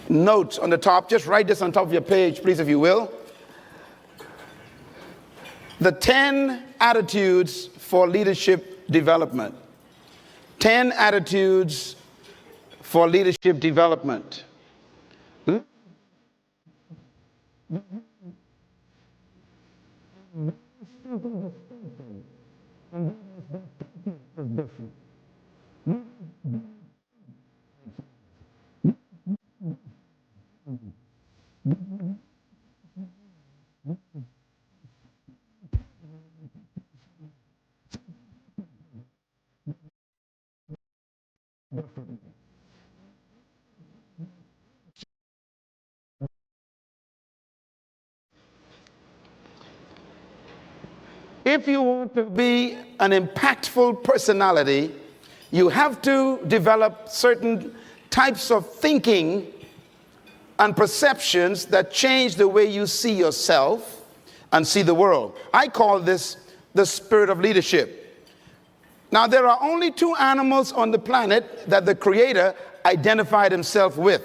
notes on the top. Just write this on top of your page, please, if you will. The 10 attitudes for leadership development. 10 attitudes for leadership development. If you want to be an impactful personality, you have to develop certain types of thinking and perceptions that change the way you see yourself and see the world. I call this the spirit of leadership. Now, there are only 2 animals on the planet that the Creator identified himself with.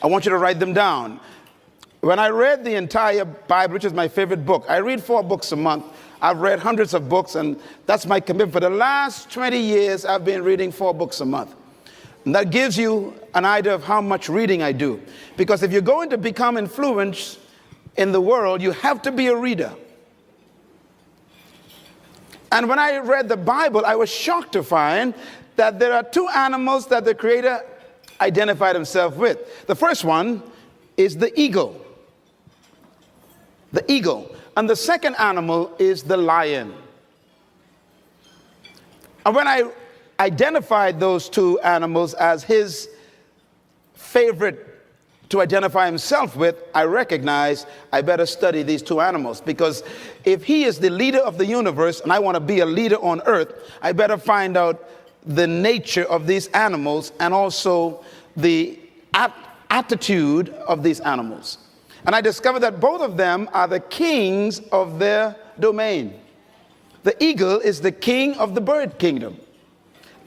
I want you to write them down. When I read the entire Bible, which is my favorite book, I read 4 books a month. I've read hundreds of books, and that's my commitment. For the last 20 years, I've been reading 4 books a month. And that gives you an idea of how much reading I do. Because if you're going to become influenced in the world, you have to be a reader. And when I read the Bible, I was shocked to find that there are 2 animals that the Creator identified himself with. The first one is the eagle. The eagle. And the second animal is the lion. And when I identified those 2 animals as his favorite to identify himself with, I recognized I better study these 2 animals, because if he is the leader of the universe and I want to be a leader on earth, I better find out the nature of these animals and also the attitude of these animals. And I discovered that both of them are the kings of their domain. The eagle is the king of the bird kingdom,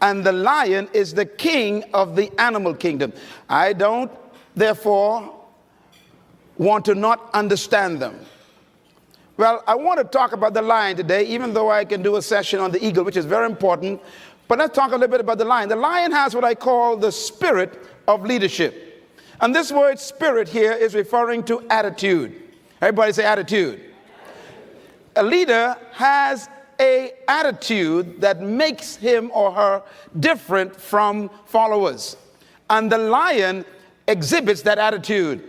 and the lion is the king of the animal kingdom. I don't, therefore, want to not understand them. Well, I want to talk about the lion today, even though I can do a session on the eagle, which is very important. But let's talk a little bit about the lion. The lion has what I call the spirit of leadership. And this word spirit here is referring to attitude. Everybody say attitude. A leader has an attitude that makes him or her different from followers. And the lion exhibits that attitude.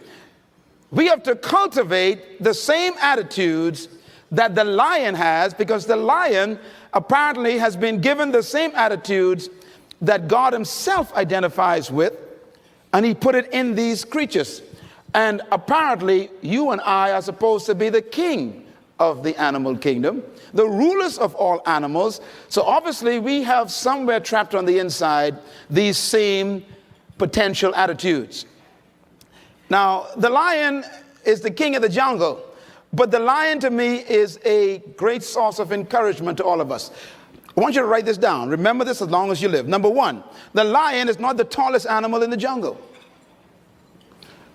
We have to cultivate the same attitudes that the lion has, because the lion apparently has been given the same attitudes that God himself identifies with, and he put it in these creatures. And apparently you and I are supposed to be the king of the animal kingdom, the rulers of all animals. So obviously we have somewhere trapped on the inside these same potential attitudes. Now, the lion is the king of the jungle, but the lion to me is a great source of encouragement to all of us. I want you to write this down. Remember this as long as you live. Number 1, the lion is not the tallest animal in the jungle.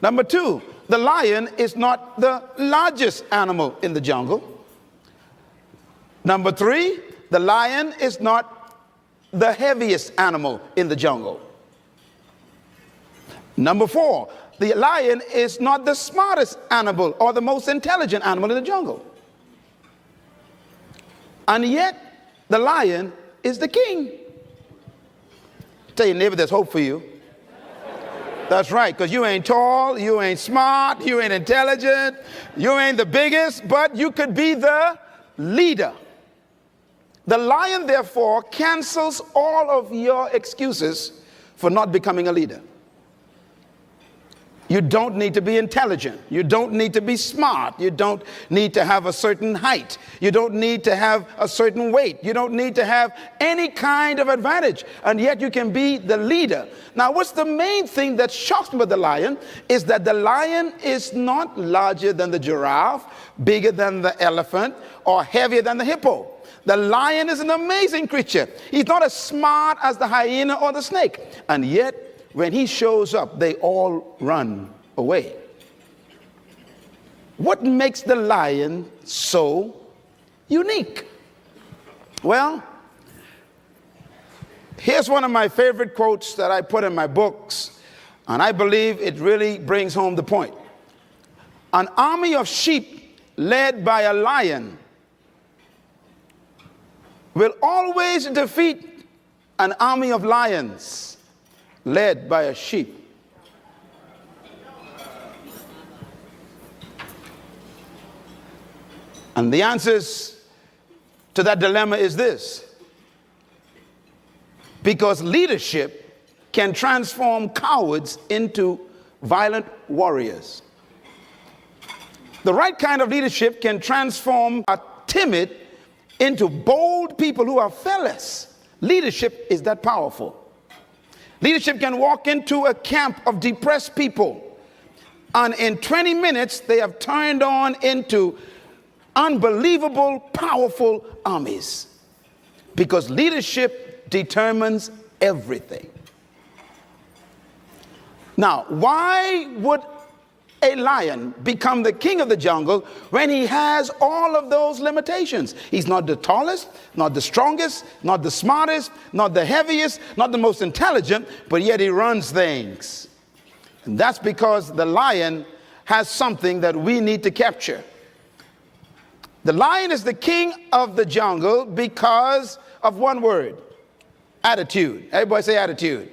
Number 2, the lion is not the largest animal in the jungle. Number 3, the lion is not the heaviest animal in the jungle. Number 4, the lion is not the smartest animal or the most intelligent animal in the jungle. And yet, the lion is the king. Tell your neighbor there's hope for you. That's right, because you ain't tall, you ain't smart, you ain't intelligent, you ain't the biggest, but you could be the leader. The lion, therefore, cancels all of your excuses for not becoming a leader. You don't need to be intelligent. You don't need to be smart. You don't need to have a certain height. You don't need to have a certain weight. You don't need to have any kind of advantage. And yet you can be the leader. Now, what's the main thing that shocks me about the lion is that the lion is not larger than the giraffe, bigger than the elephant, or heavier than the hippo. The lion is an amazing creature. He's not as smart as the hyena or the snake. And yet, when he shows up, they all run away. What makes the lion so unique? Well, here's one of my favorite quotes that I put in my books, and I believe it really brings home the point. An army of sheep led by a lion will always defeat an army of lions led by a sheep. And the answers to that dilemma is this: because leadership can transform cowards into violent warriors. The right kind of leadership can transform a timid into bold people who are fearless. Leadership is that powerful. Leadership can walk into a camp of depressed people, and in 20 minutes they have turned on into unbelievable, powerful armies, because leadership determines everything. Now, why would a lion become the king of the jungle when he has all of those limitations? He's not the tallest, not the strongest, not the smartest, not the heaviest, not the most intelligent, but yet he runs things. And that's because the lion has something that we need to capture. The lion is the king of the jungle because of one word: attitude. Everybody say attitude.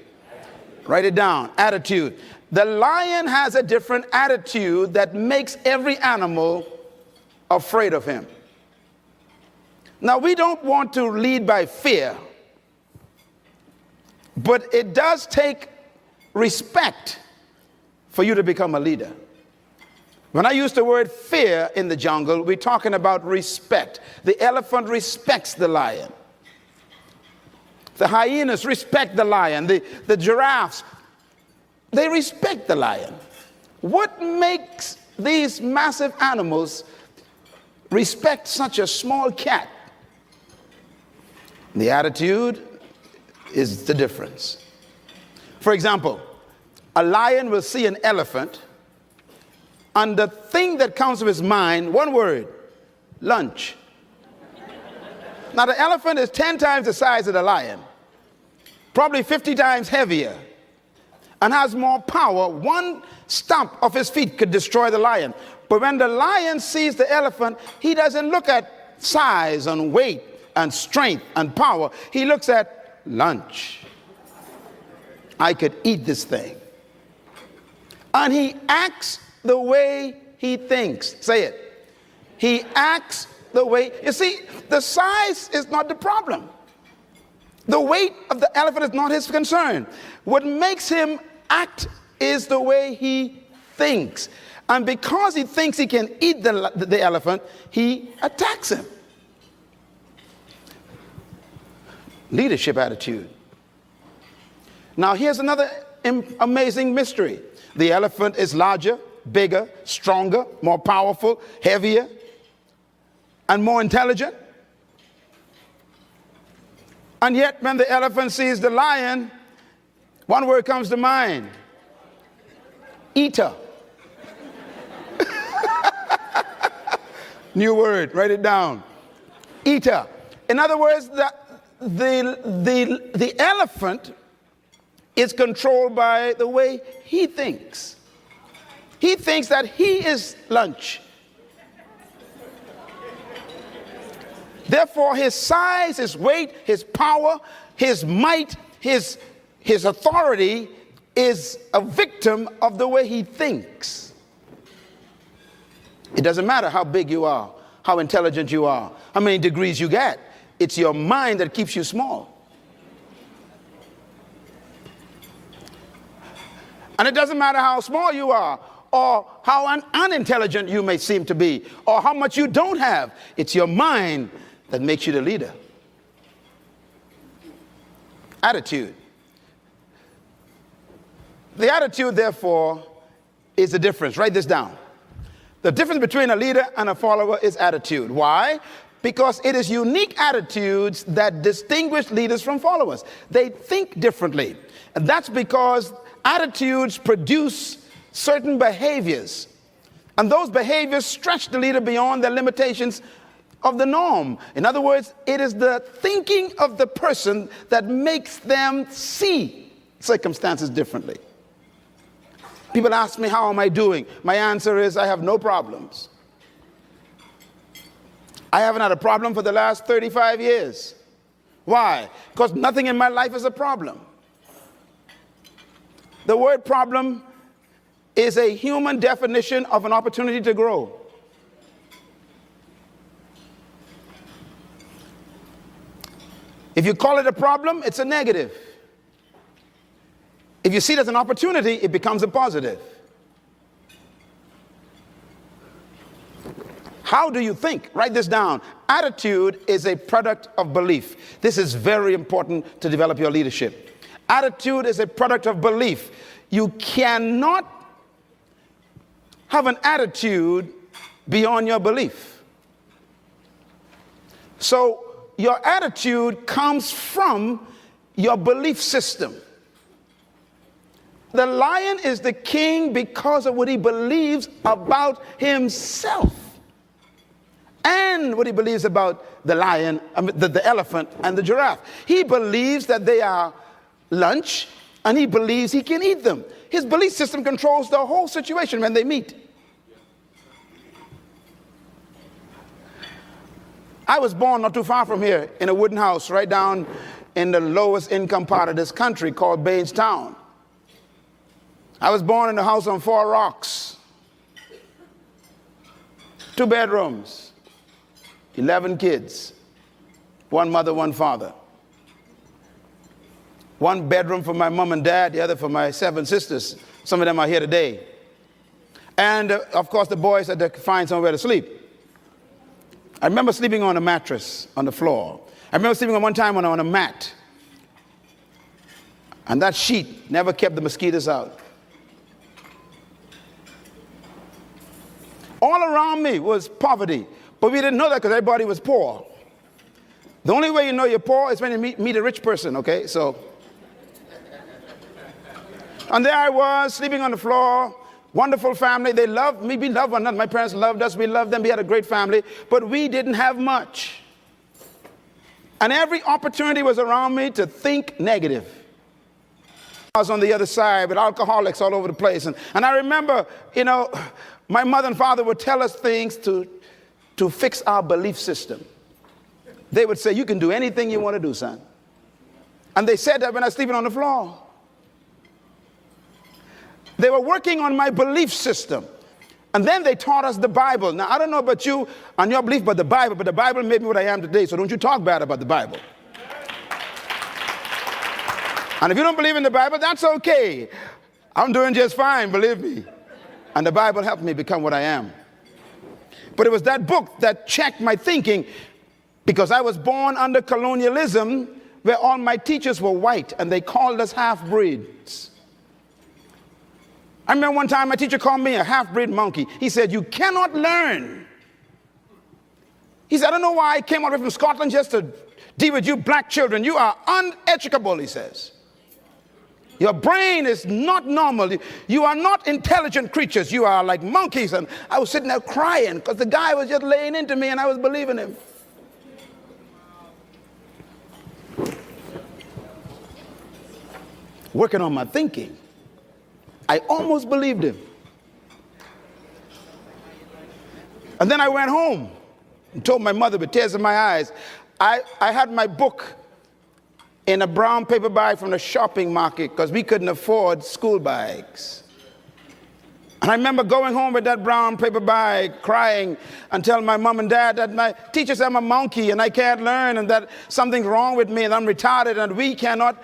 Write it down: attitude. The lion has a different attitude that makes every animal afraid of him. Now, we don't want to lead by fear, but it does take respect for you to become a leader. When I use the word fear in the jungle, we're talking about respect. The elephant respects the lion. The hyenas respect the lion. The giraffes, they respect the lion. What makes these massive animals respect such a small cat? The attitude is the difference. For example, a lion will see an elephant, and the thing that comes to his mind, one word: lunch. Now, the elephant is 10 times the size of the lion, probably 50 times heavier, and has more power. One stomp of his feet could destroy the lion. But when the lion sees the elephant, he doesn't look at size and weight and strength and power. He looks at lunch. I could eat this thing. And he acts the way he thinks. Say it. He acts the way. You see, the size is not the problem. The weight of the elephant is not his concern. What makes him act is the way he thinks. And because he thinks he can eat the elephant, he attacks him. Leadership attitude. Now, here's another amazing mystery. The elephant is larger, bigger, stronger, more powerful, heavier, and more intelligent. And yet, when the elephant sees the lion, one word comes to mind: eater. New word, write it down: eater. In other words, the elephant is controlled by the way he thinks. He thinks that he is lunch. Therefore, his size, his weight, his power, his might, his authority is a victim of the way he thinks. It doesn't matter how big you are, how intelligent you are, how many degrees you get. It's your mind that keeps you small. And it doesn't matter how small you are, or how unintelligent you may seem to be, or how much you don't have. It's your mind that makes you the leader. Attitude. The attitude, therefore, is the difference. Write this down. The difference between a leader and a follower is attitude. Why? Because it is unique attitudes that distinguish leaders from followers. They think differently. And that's because attitudes produce certain behaviors. And those behaviors stretch the leader beyond the limitations of the norm. In other words, it is the thinking of the person that makes them see circumstances differently. People ask me, how am I doing? My answer is, I have no problems. I haven't had a problem for the last 35 years. Why? Because nothing in my life is a problem. The word problem is a human definition of an opportunity to grow. If you call it a problem, it's a negative. If you see it as an opportunity, it becomes a positive. How do you think? Write this down. Attitude is a product of belief. This is very important to develop your leadership. Attitude is a product of belief. You cannot have an attitude beyond your belief. So your attitude comes from your belief system. The lion is the king because of what he believes about himself and what he believes about the lion, the elephant, and the giraffe. He believes that they are lunch, and he believes he can eat them. His belief system controls the whole situation when they meet. I was born not too far from here in a wooden house right down in the lowest income part of this country called Bainstown. I was born in a house on 4 rocks, 2 bedrooms, 11 kids, 1 mother, 1 father. 1 bedroom for my mom and dad, the other for my 7 sisters. Some of them are here today. And of course, the boys had to find somewhere to sleep. I remember sleeping on a mattress on the floor. I remember sleeping on one time on a mat. And that sheet never kept the mosquitoes out. All around me was poverty. But we didn't know that because everybody was poor. The only way you know you're poor is when you meet a rich person, okay? So, and there I was sleeping on the floor. Wonderful family. They loved me. We loved one another. My parents loved us. We loved them. We had a great family. But we didn't have much. And every opportunity was around me to think negative. I was on the other side with alcoholics all over the place. And I remember, my mother and father would tell us things to fix our belief system. They would say, you can do anything you want to do, son. And they said that when I was sleeping on the floor. They were working on my belief system. And then they taught us the Bible. Now, I don't know about you and your belief about the Bible made me what I am today, so don't you talk bad about the Bible. And if you don't believe in the Bible, that's okay. I'm doing just fine, believe me. And the Bible helped me become what I am. But it was that book that checked my thinking, because I was born under colonialism where all my teachers were white and they called us half-breeds. I remember one time my teacher called me a half-breed monkey. He said, you cannot learn. He said, I don't know why I came all the way from Scotland just to deal with you black children. You are uneducable, he says. Your brain is not normal. You are not intelligent creatures. You are like monkeys. And I was sitting there crying because the guy was just laying into me and I was believing him. Working on my thinking. I almost believed him. And then I went home and told my mother with tears in my eyes. I had my book in a brown paper bag from the shopping market because we couldn't afford school bags. And I remember going home with that brown paper bag, crying and telling my mom and dad that my teacher said I'm a monkey and I can't learn and that something's wrong with me and I'm retarded and we cannot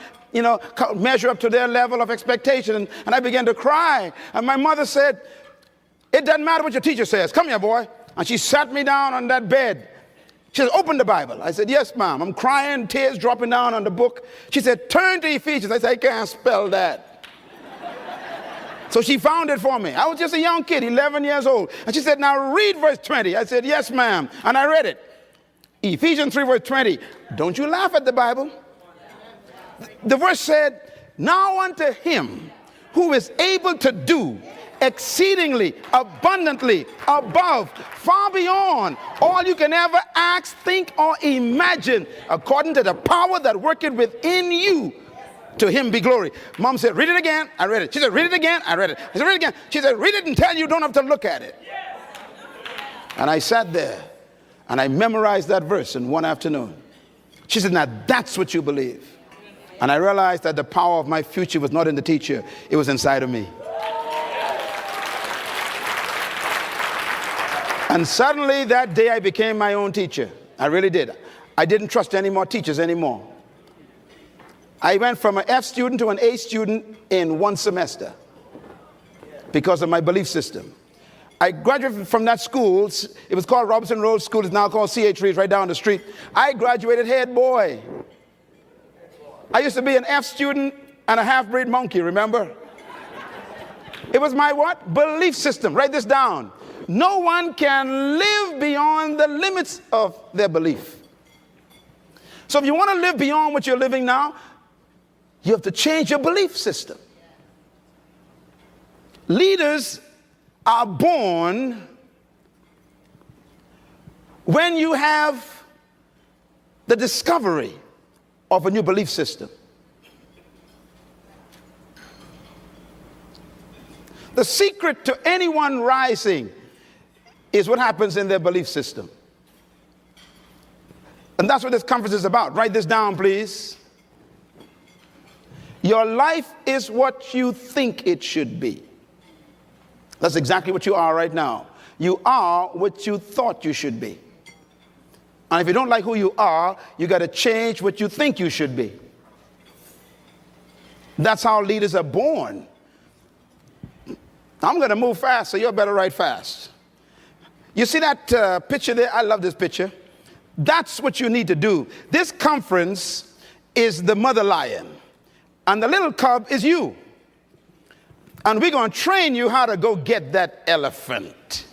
measure up to their level of expectation. And I began to cry. And my mother said, it doesn't matter what your teacher says. Come here, boy. And she sat me down on that bed. She said, open the Bible. I said, yes, ma'am. I'm crying, tears dropping down on the book. She said, turn to Ephesians. I said, I can't spell that. So she found it for me. I was just a young kid, 11 years old. And she said, now read verse 20. I said, yes, ma'am. And I read it. Ephesians 3, verse 20. Don't you laugh at the Bible. The verse said, now unto him who is able to do exceedingly, abundantly, above, far beyond all you can ever ask, think, or imagine, according to the power that worketh within you. To him be glory. Mom said, read it again. I read it. She said, read it again. I read it. I said, read it again. She said, read it until you don't have to look at it. And I sat there and I memorized that verse in one afternoon. She said, now that's what you believe. And I realized that the power of my future was not in the teacher. It was inside of me. And suddenly that day I became my own teacher. I really did. I didn't trust any more teachers anymore. I went from an F student to an A student in one semester because of my belief system. I graduated from that school. It was called Robinson Road School. It's now called CH3. It's right down the street. I graduated head boy. I used to be an F student and a half-breed monkey, remember? It was my what? Belief system. Write this down. No one can live beyond the limits of their belief. So if you want to live beyond what you're living now, you have to change your belief system. Leaders are born when you have the discovery of a new belief system. The secret to anyone rising is what happens in their belief system. And that's what this conference is about. Write this down, please. Your life is what you think it should be. That's exactly what you are right now. You are what you thought you should be. And if you don't like who you are, you got to change what you think you should be. That's how leaders are born. I'm going to move fast, so you better write fast. You see that picture there? I love this picture. That's what you need to do. This conference is the mother lion, and the little cub is you. And we're going to train you how to go get that elephant.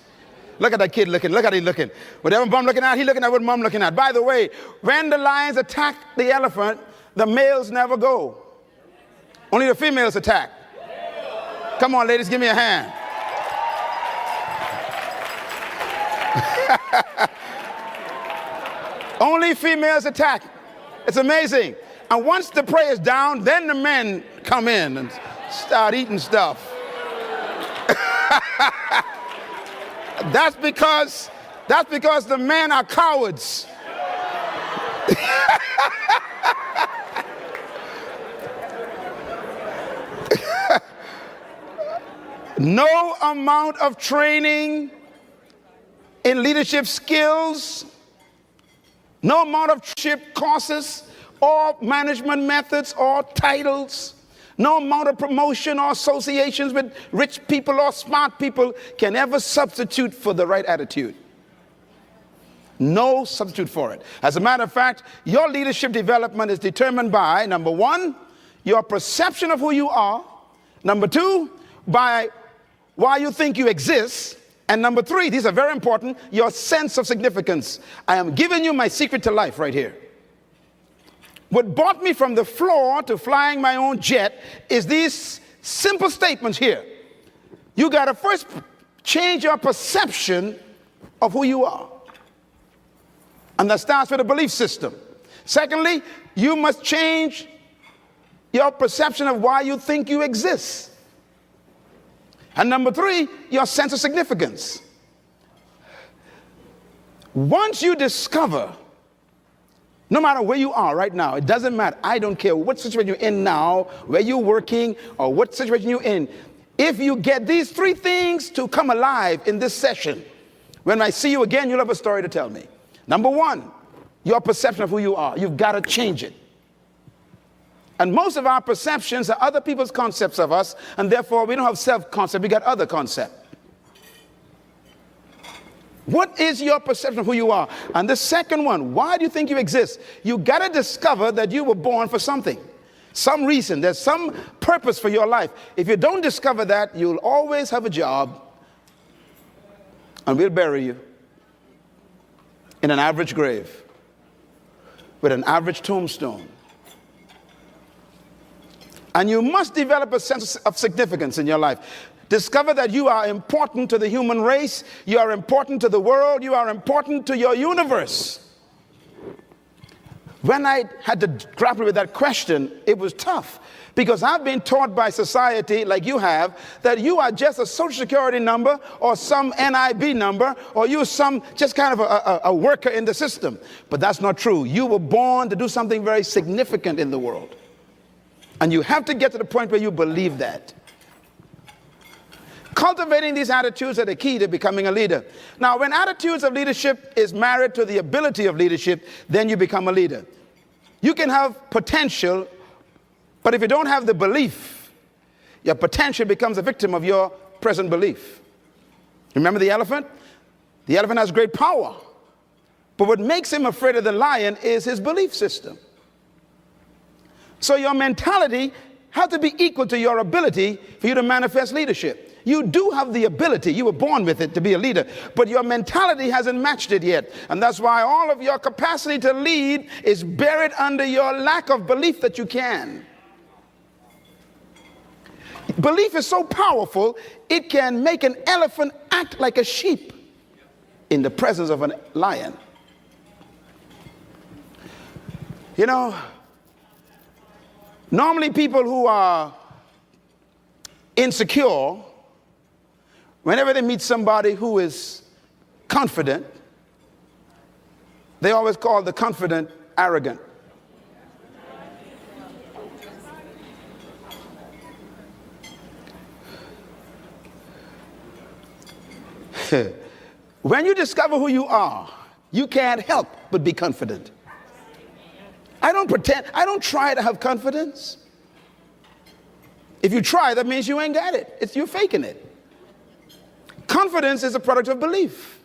Look at that kid looking. Look at him looking. Whatever mom looking at, he looking at what mom looking at. By the way, when the lions attack the elephant, the males never go. Only the females attack. Come on, ladies, give me a hand. Only females attack. It's amazing. And once the prey is down, then the men come in and start eating stuff. That's because the men are cowards. No amount of training in leadership skills, no amount of leadership courses or management methods or titles, no amount of promotion or associations with rich people or smart people can ever substitute for the right attitude. No substitute for it. As a matter of fact, your leadership development is determined by, number one, your perception of who you are. Number two, by why you think you exist. And number three, these are very important, your sense of significance. I am giving you my secret to life right here. What brought me from the floor to flying my own jet is these simple statements here. You got to first change your perception of who you are. And that starts with a belief system. Secondly, you must change your perception of why you think you exist. And number three, your sense of significance. Once you discover, no matter where you are right now, it doesn't matter. I don't care what situation you're in now, where you're working, or what situation you're in. If you get these three things to come alive in this session, when I see you again, you'll have a story to tell me. Number one, your perception of who you are. You've got to change it. And most of our perceptions are other people's concepts of us, and therefore we don't have self-concept, we got other concept. What is your perception of who you are? And the second one, why do you think you exist? You got to discover that you were born for something, some reason. There's some purpose for your life. If you don't discover that, you'll always have a job, and we'll bury you in an average grave with an average tombstone. And you must develop a sense of significance in your life. Discover that you are important to the human race. You are important to the world. You are important to your universe. When I had to grapple with that question, it was tough. Because I've been taught by society, like you have, that you are just a social security number or some NIB number, or you're just kind of a worker in the system. But that's not true. You were born to do something very significant in the world. And you have to get to the point where you believe that. Cultivating these attitudes are the key to becoming a leader. Now, when attitudes of leadership is married to the ability of leadership, then you become a leader. You can have potential, but if you don't have the belief, your potential becomes a victim of your present belief. Remember the elephant? The elephant has great power, but what makes him afraid of the lion is his belief system. So your mentality has to be equal to your ability for you to manifest leadership. You do have the ability, you were born with it to be a leader, but your mentality hasn't matched it yet. And that's why all of your capacity to lead is buried under your lack of belief that you can. Belief is so powerful, it can make an elephant act like a sheep in the presence of a lion. You know, normally people who are insecure, whenever they meet somebody who is confident, they always call the confident arrogant. When you discover who you are, you can't help but be confident. I don't pretend, I don't try to have confidence. If you try, that means you ain't got it. You're faking it. Confidence is a product of belief.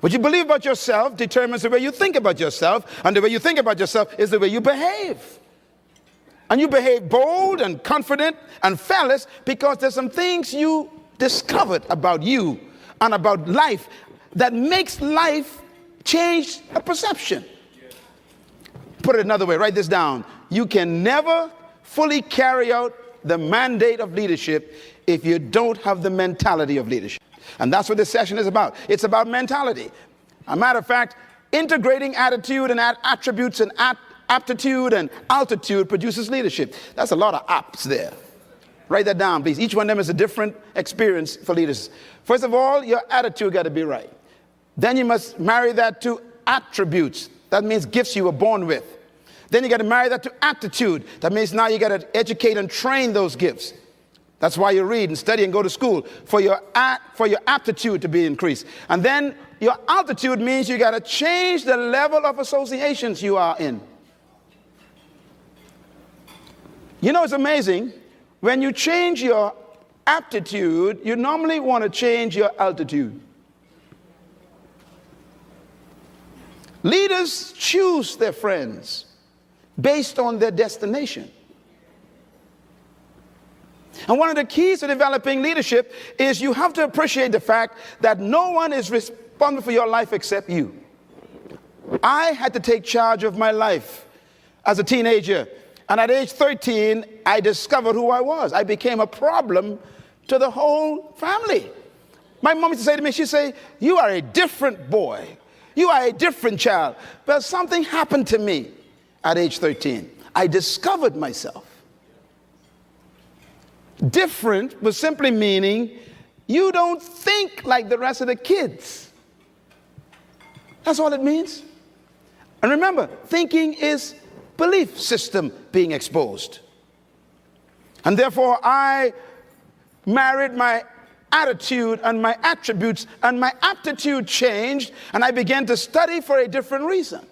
What you believe about yourself determines the way you think about yourself, and the way you think about yourself is the way you behave. And you behave bold and confident and fearless because there's some things you discovered about you and about life that makes life change a perception. Put it another way, write this down. You can never fully carry out the mandate of leadership if you don't have the mentality of leadership. And that's what this session is about. It's about mentality. As a matter of fact, integrating attitude and attributes and aptitude and altitude produces leadership. That's a lot of apps there. Write that down, please. Each one of them is a different experience for leaders. First of all, your attitude got to be right. Then you must marry that to attributes. That means gifts you were born with. Then you got to marry that to aptitude. That means now you got to educate and train those gifts. That's why you read and study and go to school, for your aptitude to be increased. And then your altitude means you got to change the level of associations you are in. You know, it's amazing. When you change your aptitude, you normally want to change your altitude. Leaders choose their friends based on their destination. And one of the keys to developing leadership is you have to appreciate the fact that no one is responsible for your life except you. I had to take charge of my life as a teenager. And at age 13, I discovered who I was. I became a problem to the whole family. My mom used to say to me, she'd say, "You are a different boy. You are a different child." But something happened to me at age 13. I discovered myself. Different was simply meaning you don't think like the rest of the kids. That's all it means. And remember, thinking is belief system being exposed. And therefore, I married my attitude and my attributes, and my aptitude changed, and I began to study for a different reason.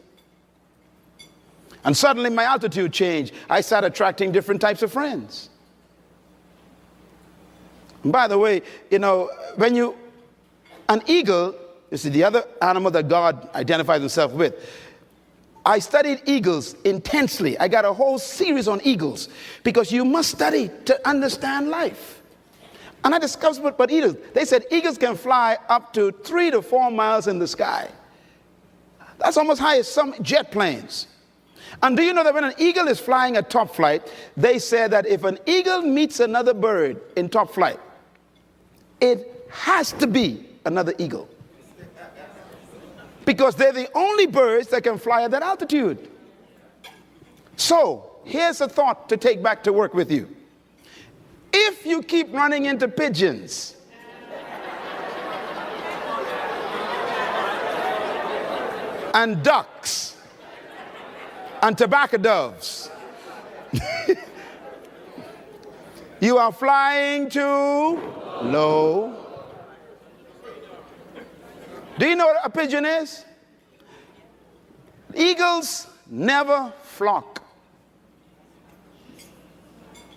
And suddenly my altitude changed. I started attracting different types of friends. And by the way, you know, an eagle, you see, the other animal that God identifies himself with, I studied eagles intensely. I got a whole series on eagles because you must study to understand life. And I discovered what eagles, they said eagles can fly up to 3 to 4 miles in the sky. That's almost high as some jet planes. And do you know that when an eagle is flying at top flight, they say that if an eagle meets another bird in top flight, it has to be another eagle. Because they're the only birds that can fly at that altitude. So, here's a thought to take back to work with you. If you keep running into pigeons, and ducks, and tobacco doves, you are flying too low. Do you know what a pigeon is? Eagles never flock.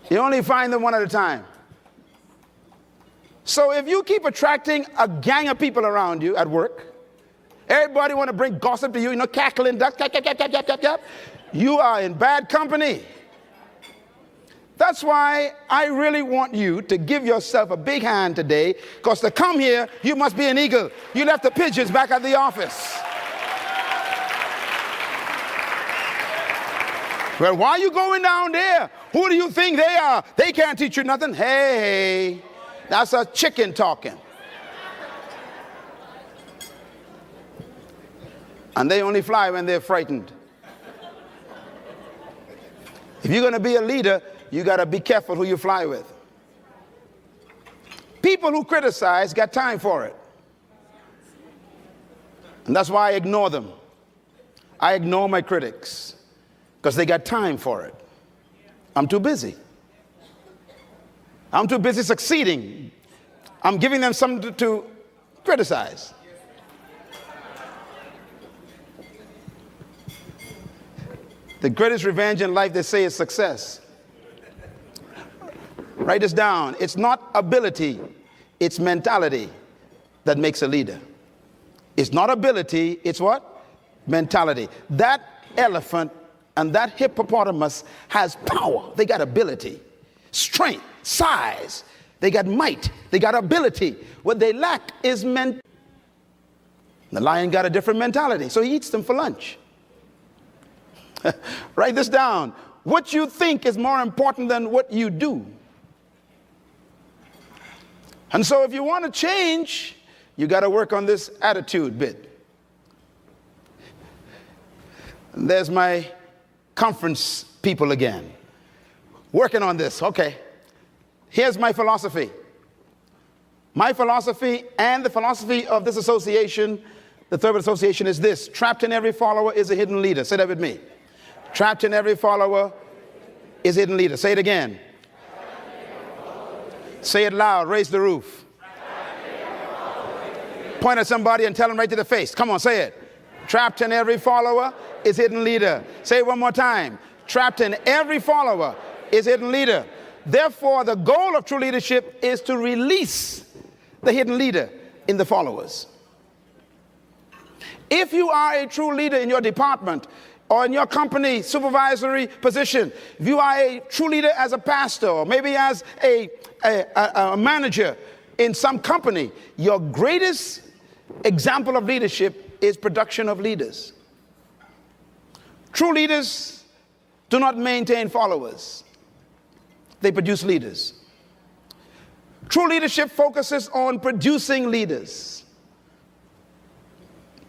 You only find them one at a time. So if you keep attracting a gang of people around you at work, everybody want to bring gossip to you, cackling, duck, you are in bad company. That's why I really want you to give yourself a big hand today, because to come here, you must be an eagle. You left the pigeons back at the office. Well, why are you going down there? Who do you think they are? They can't teach you nothing. Hey, that's a chicken talking. And they only fly when they're frightened. If you're going to be a leader, you got to be careful who you fly with. People who criticize got time for it. And that's why I ignore them. I ignore my critics because they got time for it. I'm too busy. I'm too busy succeeding. I'm giving them something to criticize. The greatest revenge in life, they say, is success. Write this down. It's not ability, it's mentality that makes a leader. It's not ability, it's what? Mentality. That elephant and that hippopotamus has power. They got ability, strength, size. They got might. They got ability. What they lack is mentality. The lion got a different mentality, so he eats them for lunch. Write this down. What you think is more important than what you do. And so if you want to change, you got to work on this attitude bit. And there's my conference people again. Working on this. Okay. Here's my philosophy. My philosophy and the philosophy of this association, the Third Association, is this: trapped in every follower is a hidden leader. Say that with me. Trapped in every follower is a hidden leader. Say it again. Say it loud. Raise the roof. Point at somebody and tell them right to the face. Come on, say it. Trapped in every follower is hidden leader. Say it one more time. Trapped in every follower is hidden leader. Therefore, the goal of true leadership is to release the hidden leader in the followers. If you are a true leader in your department or in your company supervisory position, if you are a true leader as a pastor or maybe as a manager in some company, your greatest example of leadership is production of leaders. True leaders do not maintain followers. They produce leaders. True leadership focuses on producing leaders,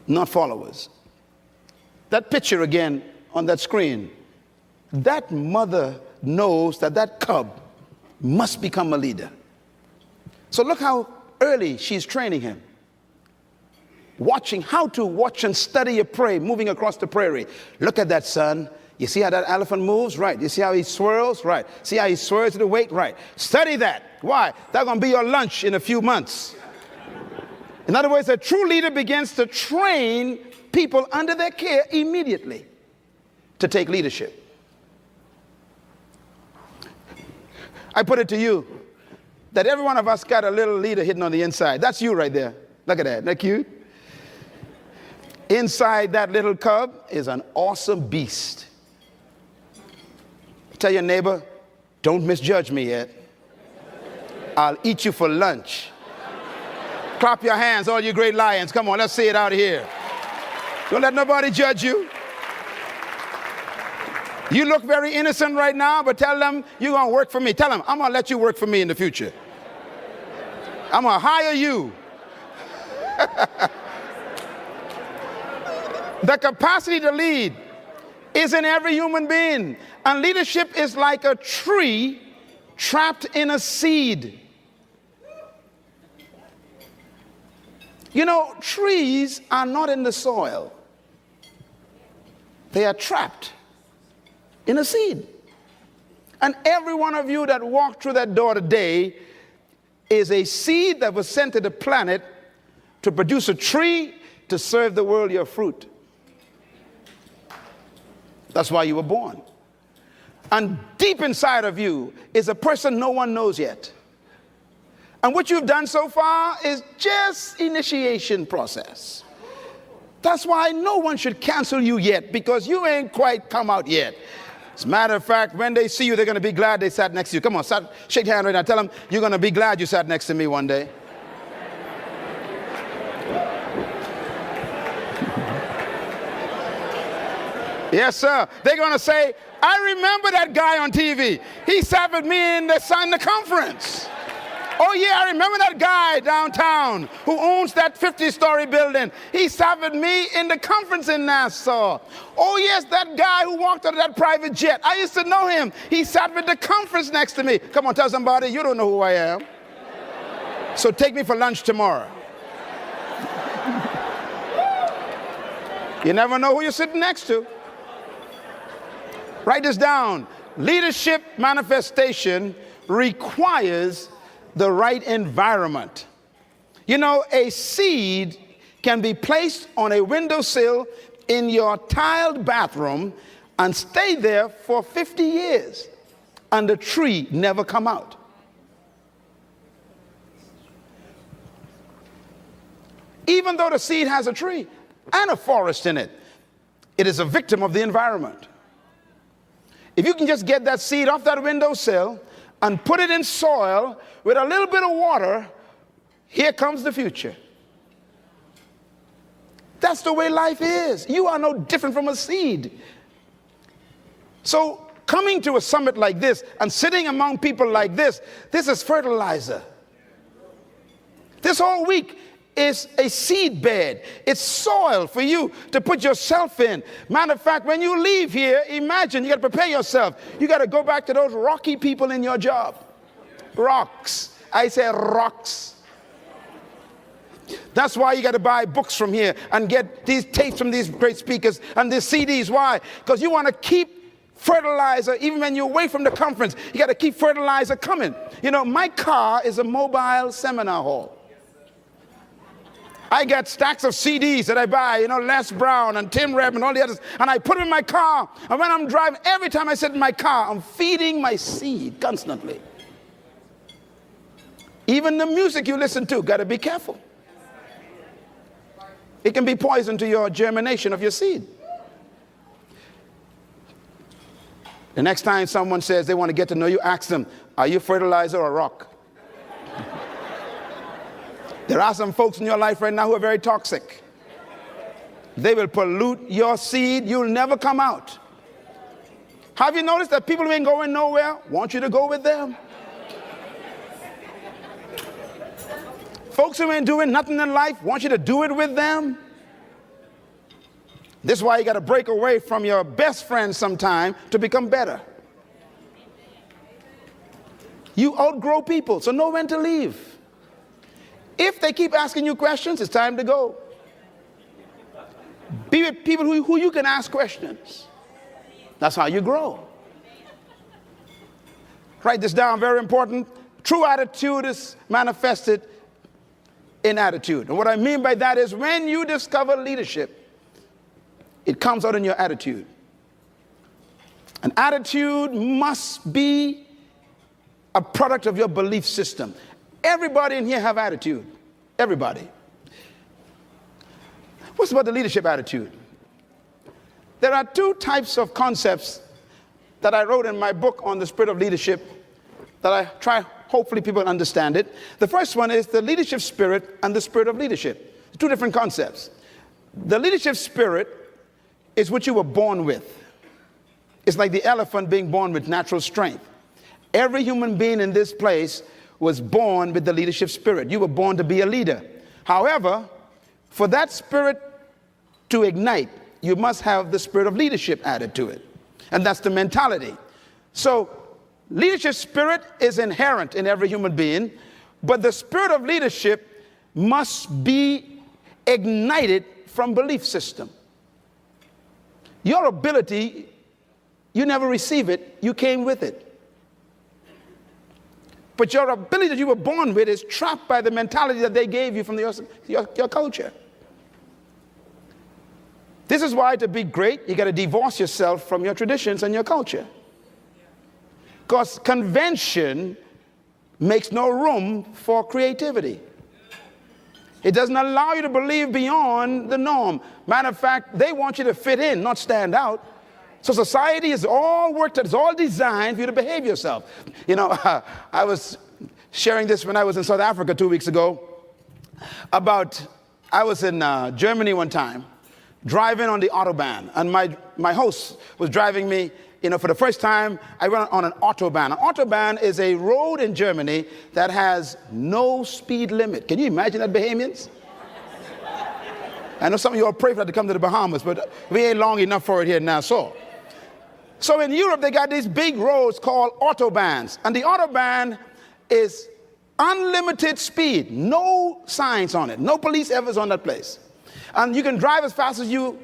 not followers. That picture again on that screen, that mother knows that that cub must become a leader. So look how early she's training him. Watching how to watch and study a prey moving across the prairie. Look at that, son. You see how that elephant moves? Right. You see how he swirls? Right. See how he swirls to the weight? Right. Study that. Why? That's going to be your lunch in a few months. In other words, a true leader begins to train people under their care immediately to take leadership. I put it to you that every one of us got a little leader hidden on the inside. That's you right there. Look at that. Isn't that cute? Inside that little cub is an awesome beast. Tell your neighbor, don't misjudge me yet. I'll eat you for lunch. Clap your hands, all you great lions. Come on, let's say it out here. Don't let nobody judge you. You look very innocent right now, but tell them you're going to work for me. Tell them, I'm going to let you work for me in the future. I'm going to hire you. The capacity to lead is in every human being. And leadership is like a tree trapped in a seed. You know, trees are not in the soil. They are trapped in a seed. And every one of you that walked through that door today is a seed that was sent to the planet to produce a tree to serve the world your fruit. That's why you were born. And deep inside of you is a person no one knows yet. And what you've done so far is just initiation process. That's why no one should cancel you yet, because you ain't quite come out yet. As a matter of fact, when they see you, they're going to be glad they sat next to you. Come on, shake your hand right now. Tell them you're going to be glad you sat next to me one day. Yes, sir. They're going to say, I remember that guy on TV. He sat with me in the conference. Oh, yeah, I remember that guy downtown who owns that 50-story building. He sat with me in the conference in Nassau. Oh, yes, that guy who walked out of that private jet. I used to know him. He sat with the conference next to me. Come on, tell somebody, you don't know who I am. So take me for lunch tomorrow. You never know who you're sitting next to. Write this down. Leadership manifestation requires the right environment. You know, a seed can be placed on a windowsill in your tiled bathroom and stay there for 50 years, and the tree never come out. Even though the seed has a tree and a forest in it, it is a victim of the environment. If you can just get that seed off that windowsill and put it in soil with a little bit of water, here comes the future. That's the way life is. You are no different from a seed. So coming to a summit like this and sitting among people like this is fertilizer. This whole week is a seed bed. It's soil for you to put yourself in. Matter of fact, when you leave here, imagine you got to prepare yourself. You got to go back to those rocky people in your job. Rocks. I say rocks. That's why you got to buy books from here and get these tapes from these great speakers and these CDs. Why? Because you want to keep fertilizer even when you're away from the conference. You got to keep fertilizer coming. You know, my car is a mobile seminar hall. I got stacks of CDs that I buy, you know, Les Brown and Tim Rebb and all the others, and I put them in my car. And when I'm driving, every time I sit in my car, I'm feeding my seed constantly. Even the music you listen to, got to be careful. It can be poison to your germination of your seed. The next time someone says they want to get to know you, ask them, are you fertilizer or rock? There are some folks in your life right now who are very toxic. They will pollute your seed. You'll never come out. Have you noticed that people who ain't going nowhere want you to go with them? Folks who ain't doing nothing in life want you to do it with them. This is why you got to break away from your best friend sometime to become better. You outgrow people, so know when to leave. If they keep asking you questions, it's time to go. Be with people who you can ask questions. That's how you grow. Write this down, very important. True attitude is manifested in attitude. And what I mean by that is when you discover leadership, it comes out in your attitude. An attitude must be a product of your belief system. Everybody in here have attitude. Everybody. What's about the leadership attitude? There are two types of concepts that I wrote in my book on the spirit of leadership that I try, hopefully people understand it. The first one is the leadership spirit and the spirit of leadership. Two different concepts. The leadership spirit is what you were born with. It's like the elephant being born with natural strength. Every human being in this place was born with the leadership spirit. You were born to be a leader. However, for that spirit to ignite, you must have the spirit of leadership added to it. And that's the mentality. So leadership spirit is inherent in every human being, but the spirit of leadership must be ignited from belief system. Your ability, you never receive it, you came with it. But your ability that you were born with is trapped by the mentality that they gave you from your culture. This is why to be great, you got to divorce yourself from your traditions and your culture. Because convention makes no room for creativity. It doesn't allow you to believe beyond the norm. Matter of fact, they want you to fit in, not stand out. So society is all worked out, it's all designed for you to behave yourself. You know, I was sharing this when I was in South Africa 2 weeks ago I was in Germany one time, driving on the Autobahn, and my host was driving me, you know, for the first time, I went on an Autobahn. An Autobahn is a road in Germany that has no speed limit. Can you imagine that, Bahamians? I know some of you all pray for that to come to the Bahamas, but we ain't long enough for it here in Nassau. So in Europe, they got these big roads called Autobahns. And the Autobahn is unlimited speed, no signs on it, no police ever is on that place. And you can drive as fast as you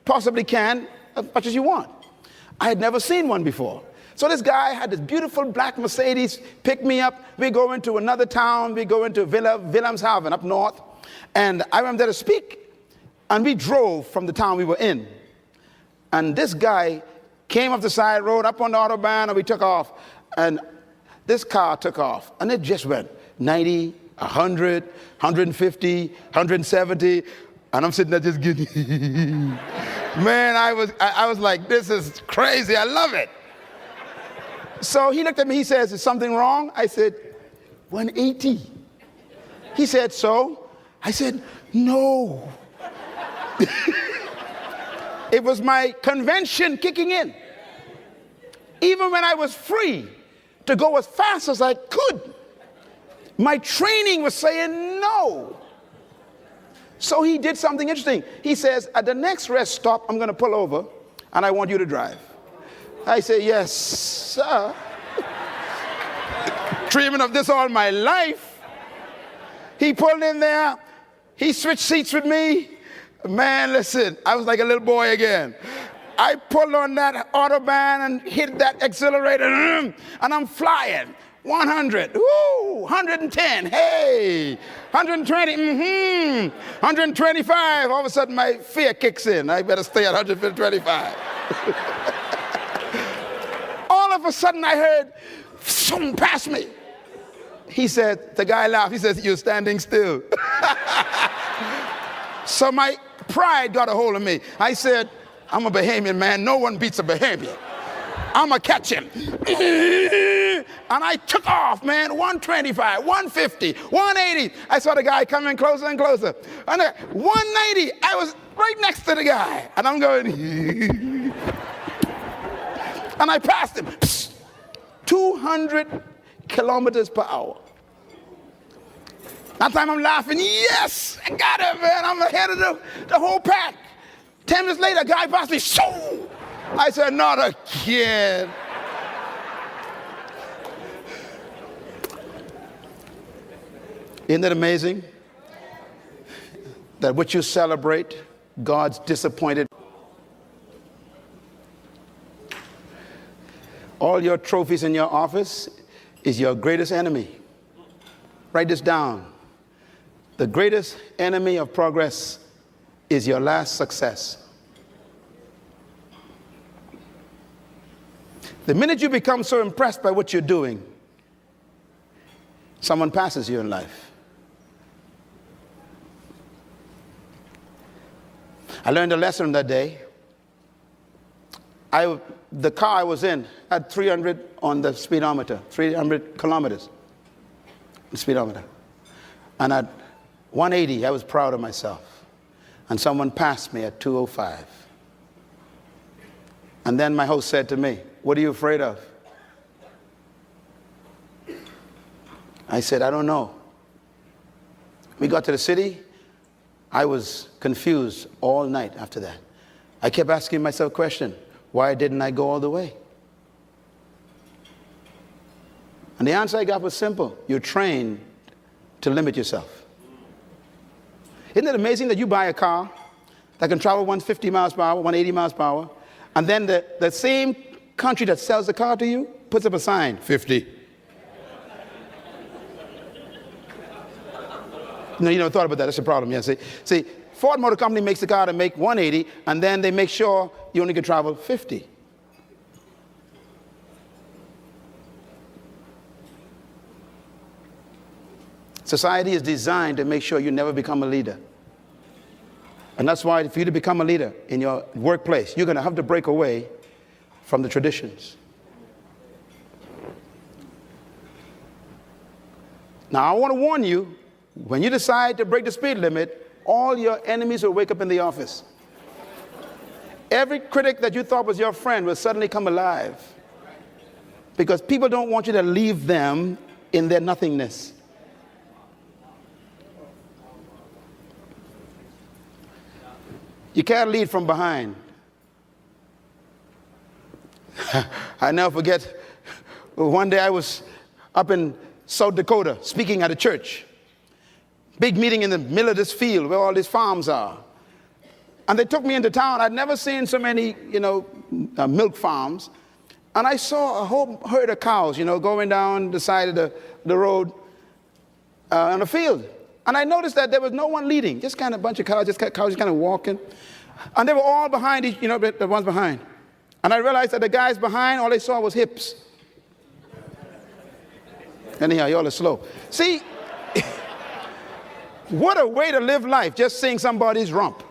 possibly can, as much as you want. I had never seen one before. So this guy had this beautiful black Mercedes, pick me up. We go into another town. We go into Wilhelmshaven up north. And I went there to speak. And we drove from the town we were in. And this guy came off the side road up on the Autobahn, and we took off. And this car took off. And it just went 90, 100, 150, 170. And I'm sitting there just getting... Man, I was like, this is crazy. I love it. So he looked at me. He says, is something wrong? I said, 180. He said, so? I said, no. It was my convention kicking in. Even when I was free to go as fast as I could, my training was saying no. So he did something interesting. He says, at the next rest stop, I'm going to pull over, and I want you to drive. I say, yes, sir. Dreaming of this all my life. He pulled in there. He switched seats with me. Man, listen, I was like a little boy again. I pulled on that Autobahn and hit that accelerator, and I'm flying. 100, woo, 110, hey, 120, 125. All of a sudden, my fear kicks in. I better stay at 125. All of a sudden, I heard something pass me. He said, the guy laughed. He says, you're standing still. So my pride got a hold of me. I said, I'm a Bahamian, man. No one beats a Bahamian. I'm going to catch him. And I took off, man, 125, 150, 180. I saw the guy coming closer and closer. And 190, I was right next to the guy. And I'm going, and I passed him. 200 kilometers per hour. That time I'm laughing, yes, I got it, man. I'm ahead of the whole pack. 10 minutes later, a guy passed me, shoo! I said, not again. Isn't it amazing that what you celebrate, God's disappointed? All your trophies in your office is your greatest enemy. Write this down. The greatest enemy of progress is your last success. The minute you become so impressed by what you're doing, someone passes you in life. I learned a lesson that day. The car I was in had 300 on the speedometer, 300 kilometers on the speedometer. And at 180, I was proud of myself. And someone passed me at 205. And then my host said to me, "What are you afraid of?" I said, "I don't know." We got to the city. I was confused all night after that. I kept asking myself a question: why didn't I go all the way? And the answer I got was simple: you're trained to limit yourself. Isn't it amazing that you buy a car that can travel 150 miles per hour, 180 miles per hour, and then the same country that sells the car to you puts up a sign, 50. No, you never thought about that. That's the problem. Yeah, see, Ford Motor Company makes the car to make 180, and then they make sure you only can travel 50. Society is designed to make sure you never become a leader. And that's why for you to become a leader in your workplace, you're going to have to break away from the traditions. Now, I want to warn you, when you decide to break the speed limit, all your enemies will wake up in the office. Every critic that you thought was your friend will suddenly come alive. Because people don't want you to leave them in their nothingness. You can't lead from behind. I never forget, one day I was up in South Dakota speaking at a church. Big meeting in the middle of this field where all these farms are. And they took me into town. I'd never seen so many, milk farms. And I saw a whole herd of cows, going down the side of the road on a field. And I noticed that there was no one leading, just kind of a bunch of cows, just kind of walking. And they were all behind each, the ones behind. And I realized that the guys behind, all they saw was hips. Anyhow, y'all are slow. See, what a way to live life, just seeing somebody's rump.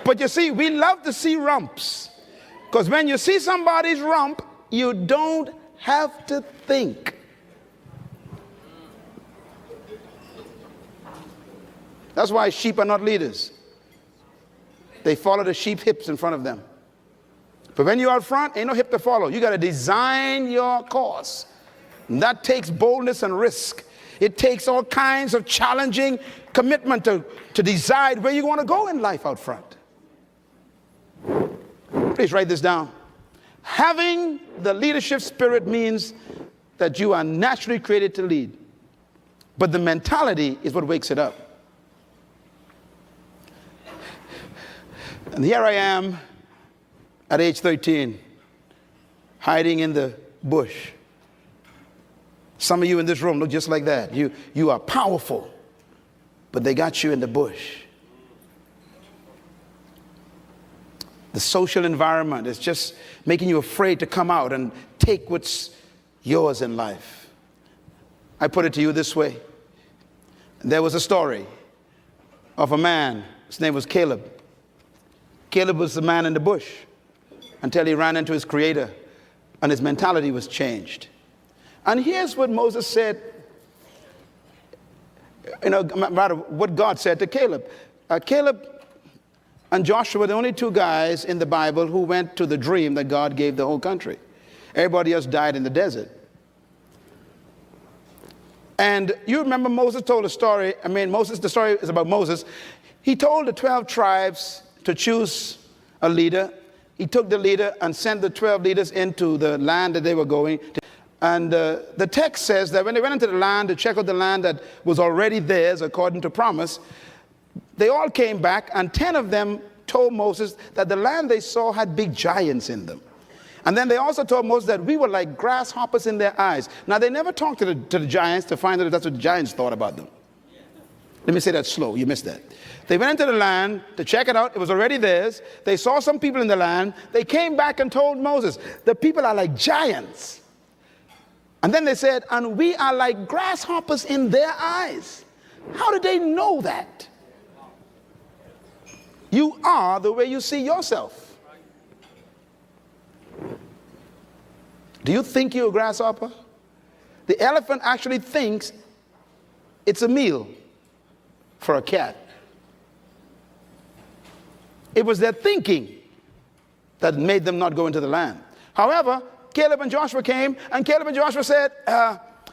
But you see, we love to see rumps. Because when you see somebody's rump, you don't have to think. That's why sheep are not leaders. They follow the sheep hips in front of them. But when you're out front, ain't no hip to follow. You got to design your course. And that takes boldness and risk. It takes all kinds of challenging commitment to decide where you want to go in life out front. Please write this down. Having the leadership spirit means that you are naturally created to lead. But the mentality is what wakes it up. And here I am at age 13, hiding in the bush. Some of you in this room look just like that. You are powerful, but they got you in the bush. The social environment is just making you afraid to come out and take what's yours in life. I put it to you this way. There was a story of a man. His name was Caleb. Caleb was the man in the bush until he ran into his creator and his mentality was changed. And here's what Moses said, rather what God said to Caleb. Caleb and Joshua were the only two guys in the Bible who went to the dream that God gave the whole country. Everybody else died in the desert. And you remember Moses told a story. The story is about Moses. He told the 12 tribes to choose a leader. He took the leader and sent the 12 leaders into the land that they were going to. And the text says that when they went into the land to check out the land that was already theirs according to promise, they all came back, and 10 of them told Moses that the land they saw had big giants in them. And then they also told Moses that we were like grasshoppers in their eyes. Now, they never talked to the giants to find out if that's what the giants thought about them. Let me say that slow. You missed that. They went into the land to check it out. It was already theirs. They saw some people in the land. They came back and told Moses, the people are like giants. And then they said, and we are like grasshoppers in their eyes. How did they know that? You are the way you see yourself. Do you think you're a grasshopper? The elephant actually thinks it's a meal for a cat. It was their thinking that made them not go into the land. However, Caleb and Joshua came, and Caleb and Joshua said,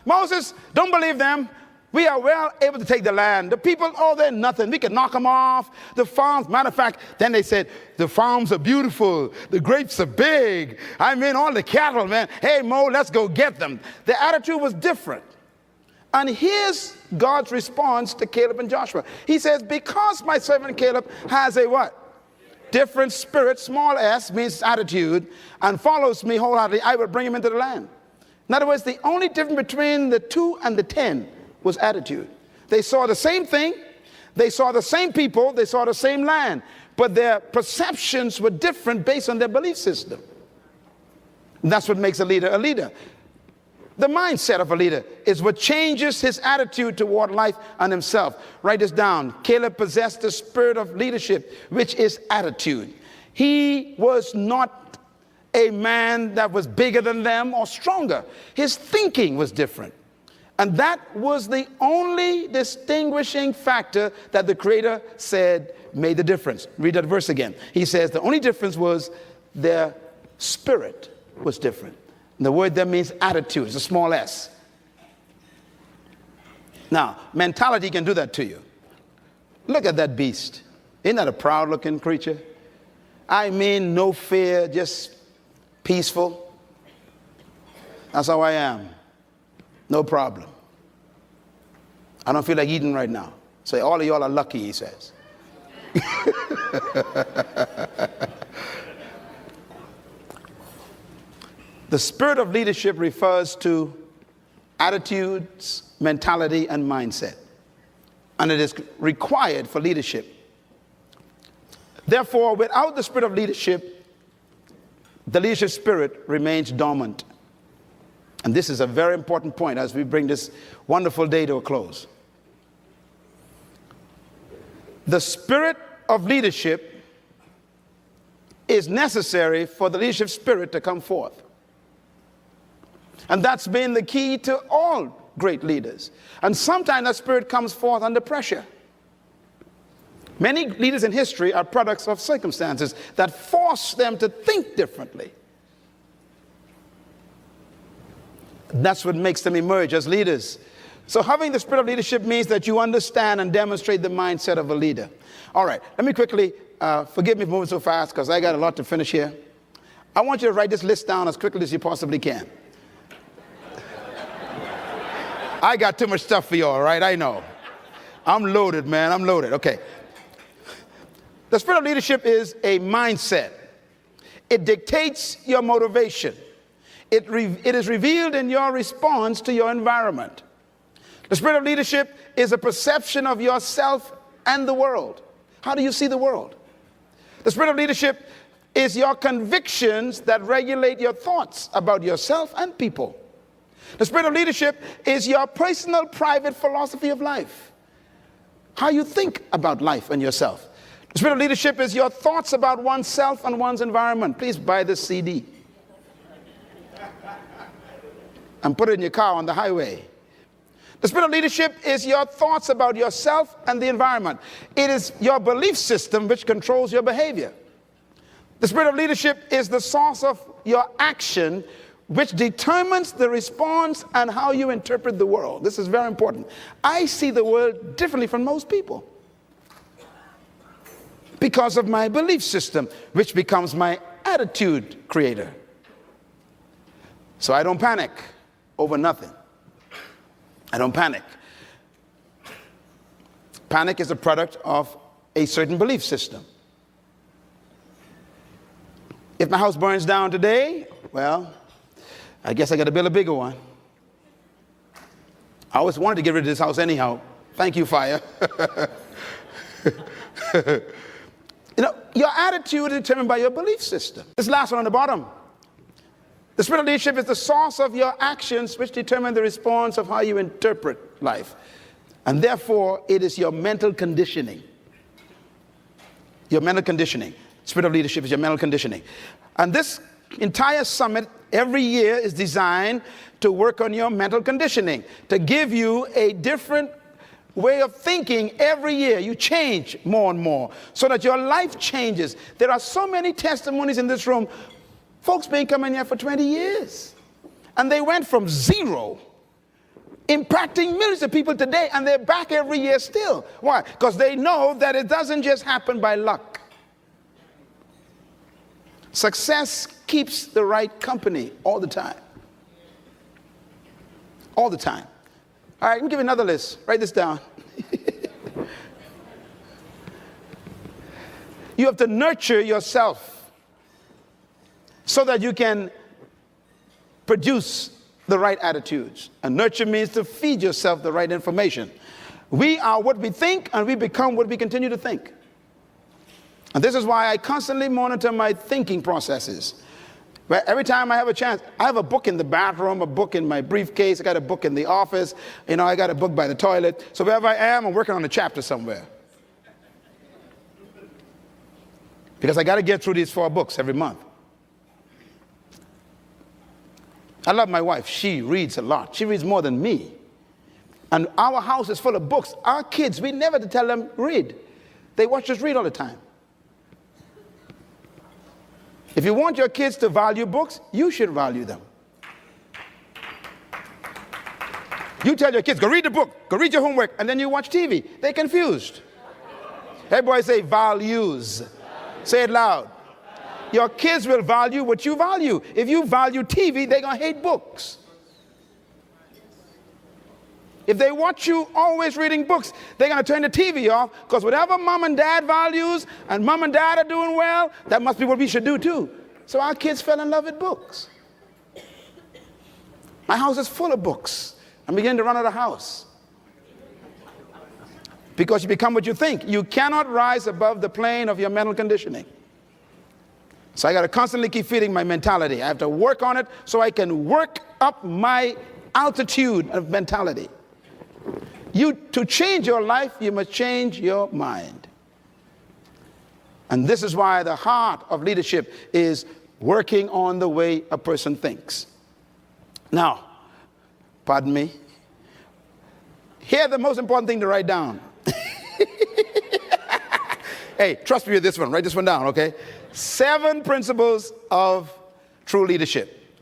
Moses, don't believe them. We are well able to take the land. The people, oh, they're nothing. We can knock them off. The farms, matter of fact, then they said, the farms are beautiful. The grapes are big. I mean, all the cattle, man. Hey, Mo, let's go get them. The attitude was different. And here's God's response to Caleb and Joshua. He says, because my servant Caleb has a what? Different spirit, small s means attitude, and follows me wholeheartedly, I will bring him into the land. In other words, the only difference between the 2 and the 10 was attitude. They saw the same thing, they saw the same people, they saw the same land, but their perceptions were different based on their belief system. And that's what makes a leader a leader. The mindset of a leader is what changes his attitude toward life and himself. Write this down. Caleb possessed the spirit of leadership, which is attitude. He was not a man that was bigger than them or stronger. His thinking was different. And that was the only distinguishing factor that the Creator said made the difference. Read that verse again. He says the only difference was their spirit was different. And the word there means attitude. It's a small s. Now, mentality can do that to you. Look at that beast. Isn't that a proud-looking creature? I mean, no fear, just peaceful. That's how I am. No problem. I don't feel like eating right now. Say, all of y'all are lucky, he says. The spirit of leadership refers to attitudes, mentality, and mindset. And it is required for leadership. Therefore, without the spirit of leadership, the leadership spirit remains dormant. And this is a very important point as we bring this wonderful day to a close. The spirit of leadership is necessary for the leadership spirit to come forth. And that's been the key to all great leaders. And sometimes that spirit comes forth under pressure. Many leaders in history are products of circumstances that force them to think differently. That's what makes them emerge as leaders. So having the spirit of leadership means that you understand and demonstrate the mindset of a leader. All right, let me quickly, forgive me for moving so fast because I got a lot to finish here. I want you to write this list down as quickly as you possibly can. I got too much stuff for y'all, right? I know. I'm loaded, man. I'm loaded. Okay. The spirit of leadership is a mindset. It dictates your motivation. It is revealed in your response to your environment. The spirit of leadership is a perception of yourself and the world. How do you see the world? The spirit of leadership is your convictions that regulate your thoughts about yourself and people. The spirit of leadership is your personal, private philosophy of life. How you think about life and yourself. The spirit of leadership is your thoughts about oneself and one's environment. Please buy this CD and put it in your car on the highway. The spirit of leadership is your thoughts about yourself and the environment. It is your belief system which controls your behavior. The spirit of leadership is the source of your action which determines the response and how you interpret the world. This is very important. I see the world differently from most people because of my belief system, which becomes my attitude creator. So I don't panic over nothing. I don't panic. Panic is a product of a certain belief system. If my house burns down today, well, I guess I got to build a bigger one. I always wanted to get rid of this house anyhow. Thank you, fire. Your attitude is determined by your belief system. This last one on the bottom. The spirit of leadership is the source of your actions which determine the response of how you interpret life. And therefore, it is your mental conditioning. Your mental conditioning. Spirit of leadership is your mental conditioning. And this entire summit every year is designed to work on your mental conditioning, to give you a different way of thinking every year. You change more and more so that your life changes. There are so many testimonies in this room. Folks been coming here for 20 years. And they went from zero, impacting millions of people today, and they're back every year still. Why? Because they know that it doesn't just happen by luck. Success keeps the right company all the time. All the time. All right, let me give you another list. Write this down. You have to nurture yourself so that you can produce the right attitudes. And nurture means to feed yourself the right information. We are what we think, and we become what we continue to think. And this is why I constantly monitor my thinking processes. But every time I have a chance, I have a book in the bathroom, a book in my briefcase, I got a book in the office, I got a book by the toilet. So wherever I am, I'm working on a chapter somewhere. Because I got to get through these 4 books every month. I love my wife. She reads a lot. She reads more than me. And our house is full of books. Our kids, we never tell them read. They watch us read all the time. If you want your kids to value books, you should value them. You tell your kids, go read the book, go read your homework, and then you watch TV. They're confused. Everybody say values. Say it loud. Your kids will value what you value. If you value TV, they're going to hate books. If they watch you always reading books, they're going to turn the TV off, because whatever mom and dad values and mom and dad are doing well, that must be what we should do too. So our kids fell in love with books. My house is full of books. I'm beginning to run out of house. Because you become what you think. You cannot rise above the plane of your mental conditioning. So I got to constantly keep feeding my mentality. I have to work on it so I can work up my altitude of mentality. To change your life, you must change your mind. And this is why the heart of leadership is working on the way a person thinks. Now, pardon me. Here's the most important thing to write down. Hey, trust me with this one. Write this one down, okay? 7 principles of true leadership.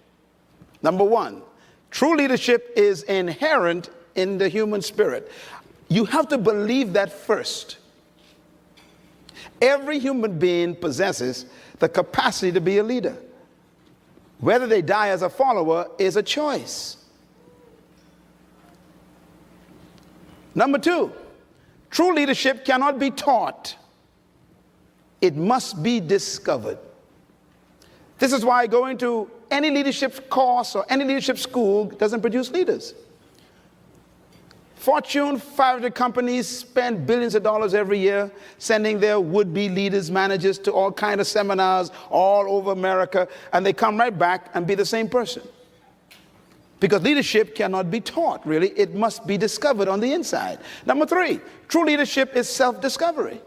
Number 1, true leadership is inherent in the human spirit. You have to believe that first. Every human being possesses the capacity to be a leader. Whether they die as a follower is a choice. Number 2, true leadership cannot be taught. It must be discovered. This is why going to any leadership course or any leadership school doesn't produce leaders. Fortune 500 companies spend billions of dollars every year sending their would-be leaders, managers to all kinds of seminars all over America, and they come right back and be the same person. Because leadership cannot be taught, really. It must be discovered on the inside. Number 3, true leadership is self-discovery.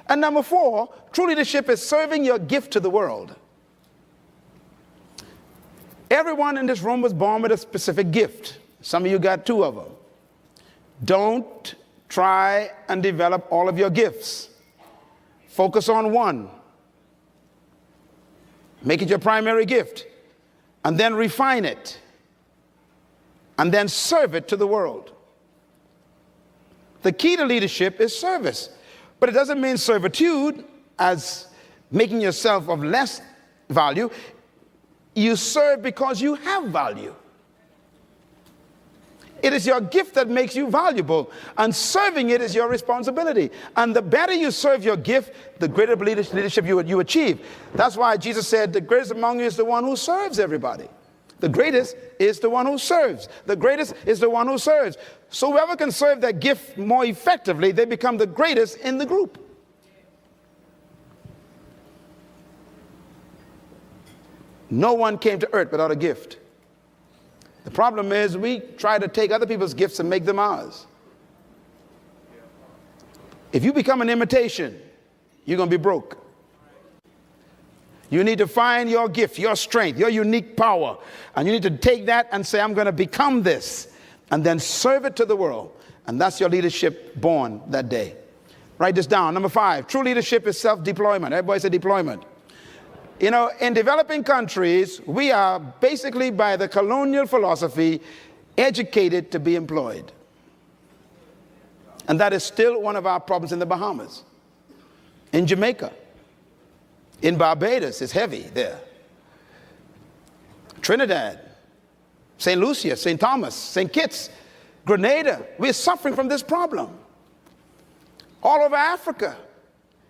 And number 4, true leadership is serving your gift to the world. Everyone in this room was born with a specific gift. Some of you got 2 of them. Don't try and develop all of your gifts. Focus on one. Make it your primary gift. And then refine it. And then serve it to the world. The key to leadership is service. But it doesn't mean servitude as making yourself of less value. You serve because you have value. It is your gift that makes you valuable, and serving it is your responsibility. And the better you serve your gift, the greater leadership you achieve. That's why Jesus said, the greatest among you is the one who serves everybody. The greatest is the one who serves. The greatest is the one who serves. So whoever can serve that gift more effectively, they become the greatest in the group. No one came to earth without a gift. The problem is we try to take other people's gifts and make them ours. If you become an imitation, you're going to be broke. You need to find your gift, your strength, your unique power. And you need to take that and say, I'm going to become this. And then serve it to the world. And that's your leadership born that day. Write this down. Number 5, true leadership is self-deployment. Everybody say deployment. You know, in developing countries, we are basically, by the colonial philosophy, educated to be employed. And that is still one of our problems in the Bahamas. In Jamaica. In Barbados, it's heavy there. Trinidad, St. Lucia, St. Thomas, St. Kitts, Grenada, we're suffering from this problem. All over Africa,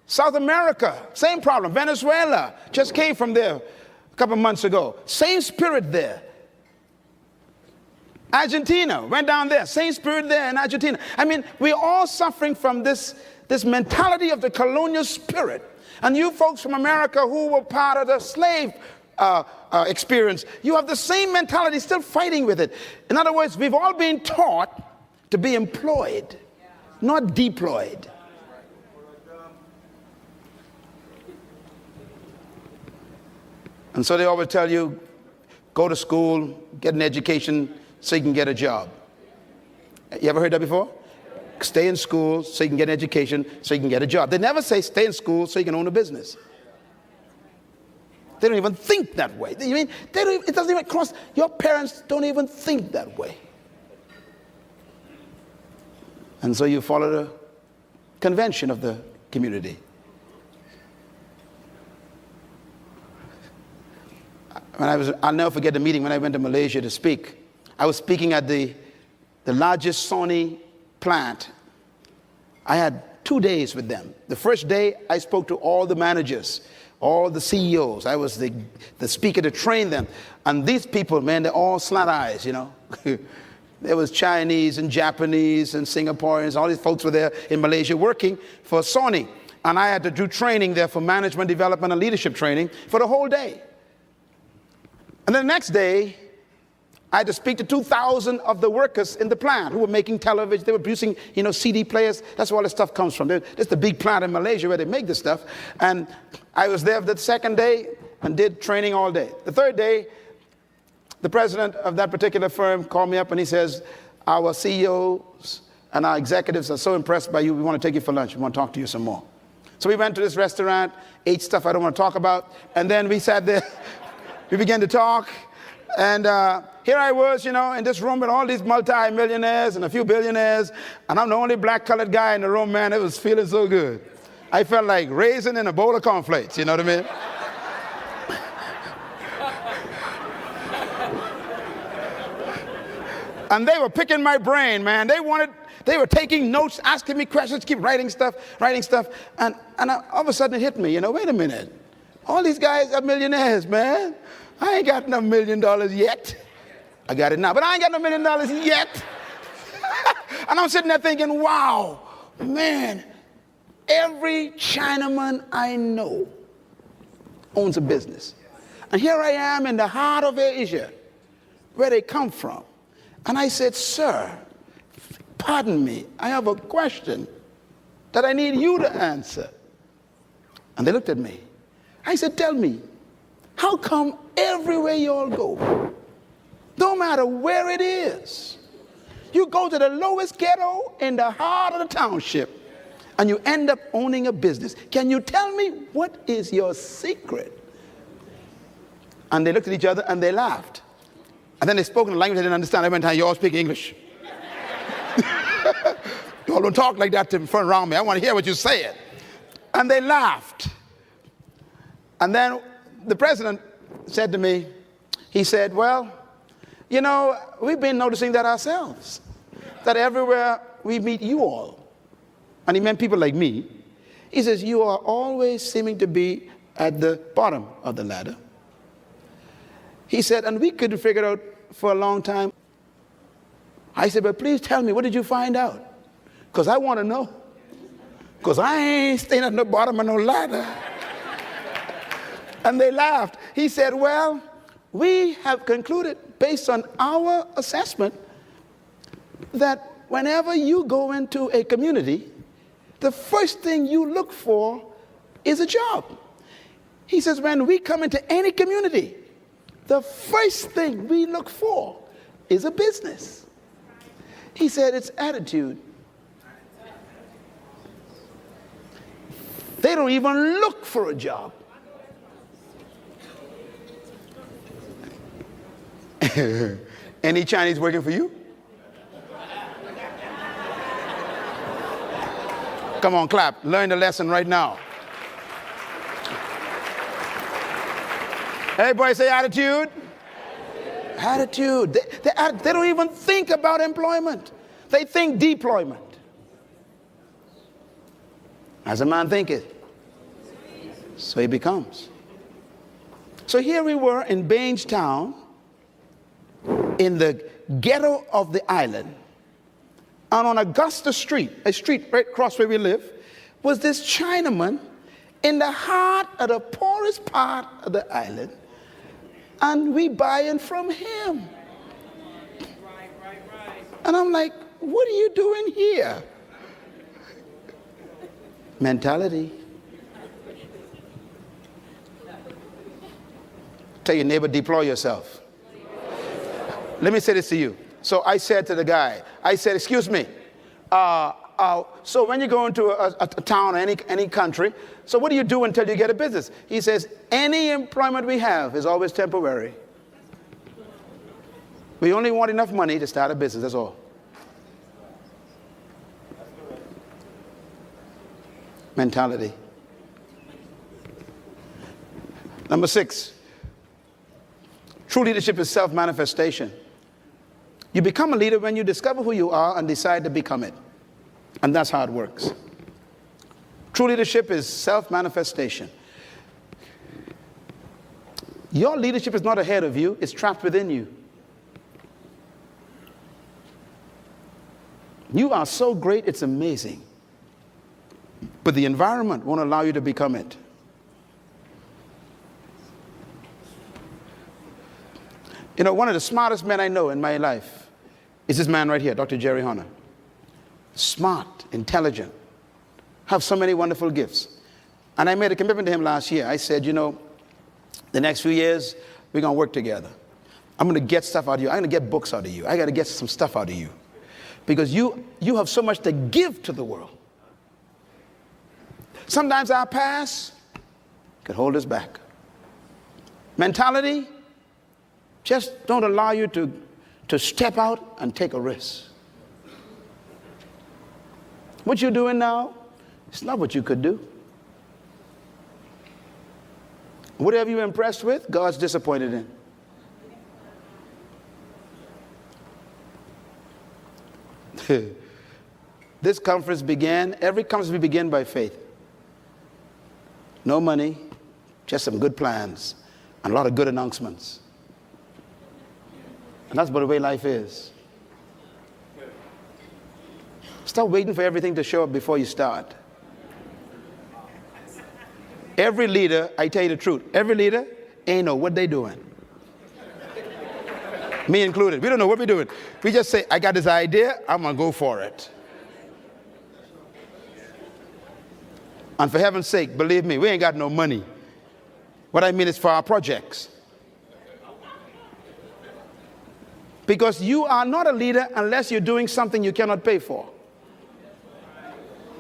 South America, same problem. Venezuela, just came from there a couple months ago. Same spirit there. Argentina, went down there, same spirit there in Argentina. I mean, we're all suffering from this mentality of the colonial spirit. And you folks from America who were part of the slave experience, you have the same mentality, still fighting with it. In other words, we've all been taught to be employed, not deployed. And so they always tell you, go to school, get an education so you can get a job. You ever heard that before? Stay in school so you can get an education so you can get a job. They never say stay in school so you can own a business. They don't even think that way. You mean, it doesn't even cross, your parents don't even think that way. And so you follow the convention of the community. I'll never forget the meeting when I went to Malaysia to speak. I was speaking at the largest Sony plant. I had 2 days with them. The first day, I spoke to all the managers, all the CEOs. I was the speaker to train them. And these people, man, they're all slant eyes, you know. There was Chinese and Japanese and Singaporeans. All these folks were there in Malaysia working for Sony. And I had to do training there for management development and leadership training for the whole day. And then the next day, I had to speak to 2,000 of the workers in the plant who were making television. They were producing, you know, CD players. That's where all this stuff comes from. There's the big plant in Malaysia where they make this stuff. And I was there the second day and did training all day. The third day, the president of that particular firm called me up and he says, our CEOs and our executives are so impressed by you, we want to take you for lunch. We want to talk to you some more. So we went to this restaurant, ate stuff I don't want to talk about, and then we sat there, we began to talk, and here I was, you know, in this room with all these multi-millionaires and a few billionaires, and I'm the only black-colored guy in the room, man. It was feeling so good. I felt like raisin in a bowl of cornflakes, you know what I mean? And they were picking my brain, man. They were taking notes, asking me questions, keep writing stuff. And all of a sudden it hit me, you know, wait a minute. All these guys are millionaires, man. I ain't got no $1 million yet. I got it now, but I ain't got no $1 million yet. And I'm sitting there thinking, wow, man, every Chinaman I know owns a business. And here I am in the heart of Asia, where they come from. And I said, sir, pardon me, I have a question that I need you to answer. And they looked at me. I said, tell me, how come everywhere you all go, no matter where it is, you go to the lowest ghetto in the heart of the township and you end up owning a business? Can you tell me what is your secret? And they looked at each other and they laughed. And then they spoke in a language I didn't understand. I went, you all speak English. You all don't talk like that in front around me. I want to hear what you're saying. And they laughed. And then the president said to me, he said, well, you know, we've been noticing that ourselves, that everywhere we meet you all, and he meant people like me, he says, you are always seeming to be at the bottom of the ladder. He said, and we couldn't figure it out for a long time. I said, but please tell me, what did you find out? Because I want to know. Because I ain't staying at the bottom of no ladder. And they laughed. He said, well, we have concluded, based on our assessment, that whenever you go into a community, the first thing you look for is a job. He says, when we come into any community, the first thing we look for is a business. He said, it's attitude They don't even look for a job. Any Chinese working for you? Come on, clap. Learn the lesson right now. Everybody say attitude. Attitude. They don't even think about employment. They think deployment. As a man thinketh, so he becomes. So here we were in Bainstown, in the ghetto of the island, and on Augusta Street, a street right across where we live, was this Chinaman in the heart of the poorest part of the island, and we buying from him. And I'm like, what are you doing here? Mentality. Tell your neighbor, deploy yourself. Let me say this to you. So I said to the guy, I said, excuse me, so when you go into a town or any country, so what do you do until you get a business? He says, any employment we have is always temporary. We only want enough money to start a business, that's all. Mentality. Number 6, true leadership is self-manifestation. You become a leader when you discover who you are and decide to become it. And that's how it works. True leadership is self-manifestation. Your leadership is not ahead of you, it's trapped within you. You are so great, it's amazing. But the environment won't allow you to become it. You know, one of the smartest men I know in my life is this man right here, Dr. Jerry Hunter. Smart, intelligent, have so many wonderful gifts. And I made a commitment to him last year. I said, you know, the next few years, we're going to work together. I'm going to get stuff out of you. I'm going to get books out of you. I got to get some stuff out of you. Because you have so much to give to the world. Sometimes our past could hold us back. Mentality just don't allow you to step out and take a risk. What you're doing now, it's not what you could do. Whatever you're impressed with, God's disappointed in. This conference began, every conference we begin by faith. No money, just some good plans, and a lot of good announcements. And that's the way life is. Stop waiting for everything to show up before you start. Every leader, I tell you the truth, every leader ain't know what they doing. Me included. We don't know what we're doing. We just say, I got this idea, I'm going to go for it. And for heaven's sake, believe me, we ain't got no money. What I mean is for our projects. Because you are not a leader unless you're doing something you cannot pay for.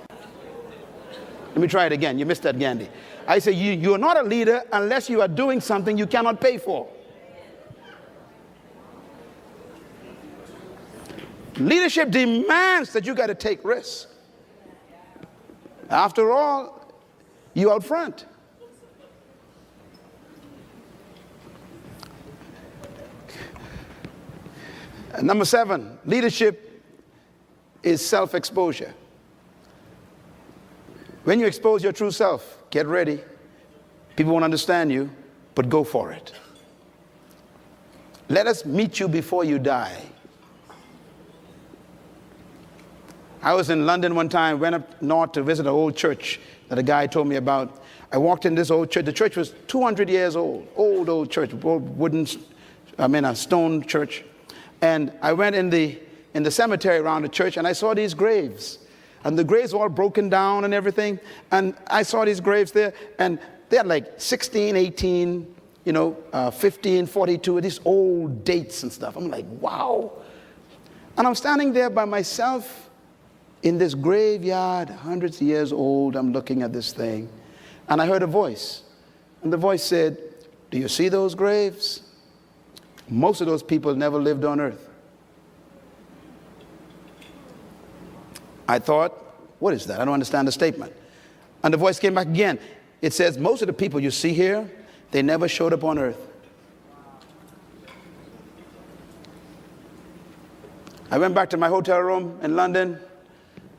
Let me try it again. You missed that, Gandhi. I say you are not a leader unless you are doing something you cannot pay for. Leadership demands that you got to take risks. After all, you out front. And number 7, leadership is self-exposure. When you expose your true self, get ready. People won't understand you, but go for it. Let us meet you before you die. I was in London one time, went up north to visit an old church that a guy told me about. I walked in this old church. The church was 200 years old, old church, a stone church. And I went in the cemetery around the church, and I saw these graves. And the graves were all broken down and everything. And I saw these graves there, and they had like 16, 18, 15, 42, these old dates and stuff. I'm like, wow. And I'm standing there by myself in this graveyard, hundreds of years old. I'm looking at this thing. And I heard a voice. And the voice said, do you see those graves? Most of those people never lived on earth. I thought, what is that? I don't understand the statement. And the voice came back again. It says, most of the people you see here, they never showed up on earth. I went back to my hotel room in London.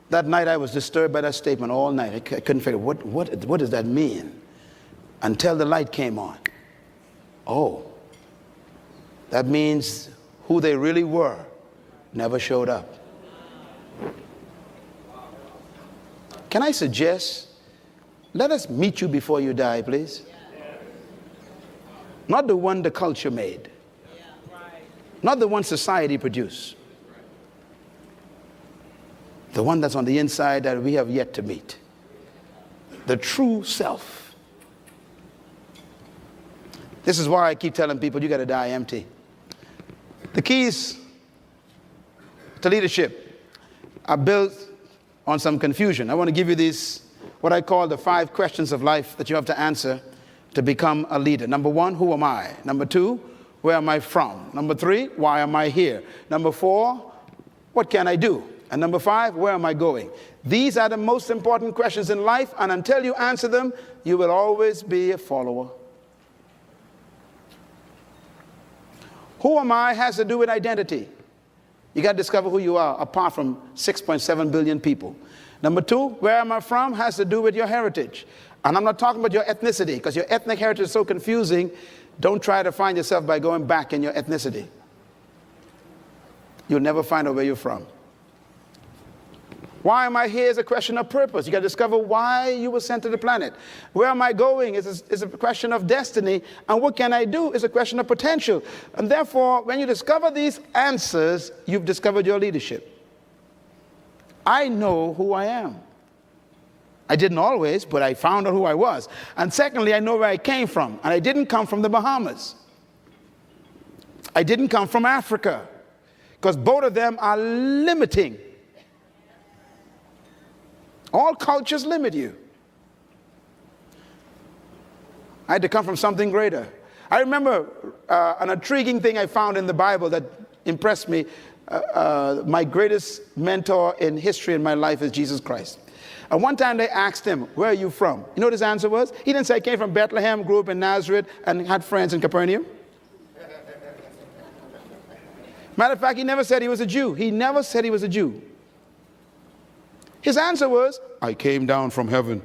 That night I was disturbed by that statement all night. I couldn't figure what does that mean? Until the light came on. Oh, that means who they really were never showed up. Can I suggest, let us meet you before you die, please? Not the one the culture made. Not the one society produced. The one that's on the inside that we have yet to meet. The true self. This is why I keep telling people you got to die empty. The keys to leadership are built on some confusion. I want to give you these, what I call the 5 questions of life that you have to answer to become a leader. Number 1, who am I? Number 2, where am I from? Number 3, why am I here? Number 4, what can I do? And number 5, where am I going? These are the most important questions in life, and until you answer them, you will always be a follower. Who am I has to do with identity. You got to discover who you are apart from 6.7 billion people. Number 2, where am I from has to do with your heritage. And I'm not talking about your ethnicity, because your ethnic heritage is so confusing. Don't try to find yourself by going back in your ethnicity. You'll never find out where you're from. Why am I here is a question of purpose. You got to discover why you were sent to the planet. Where am I going is a question of destiny. And what can I do is a question of potential. And therefore, when you discover these answers, you've discovered your leadership. I know who I am. I didn't always, but I found out who I was. And secondly, I know where I came from. And I didn't come from the Bahamas. I didn't come from Africa. Because both of them are limiting. All cultures limit you. I had to come from something greater. I remember an intriguing thing I found in the Bible that impressed me. My greatest mentor in history in my life is Jesus Christ. And one time they asked him, where are you from? You know what his answer was? He didn't say I came from Bethlehem, grew up in Nazareth, and had friends in Capernaum. Matter of fact, he never said he was a Jew. He never said he was a Jew. His answer was, I came down from heaven.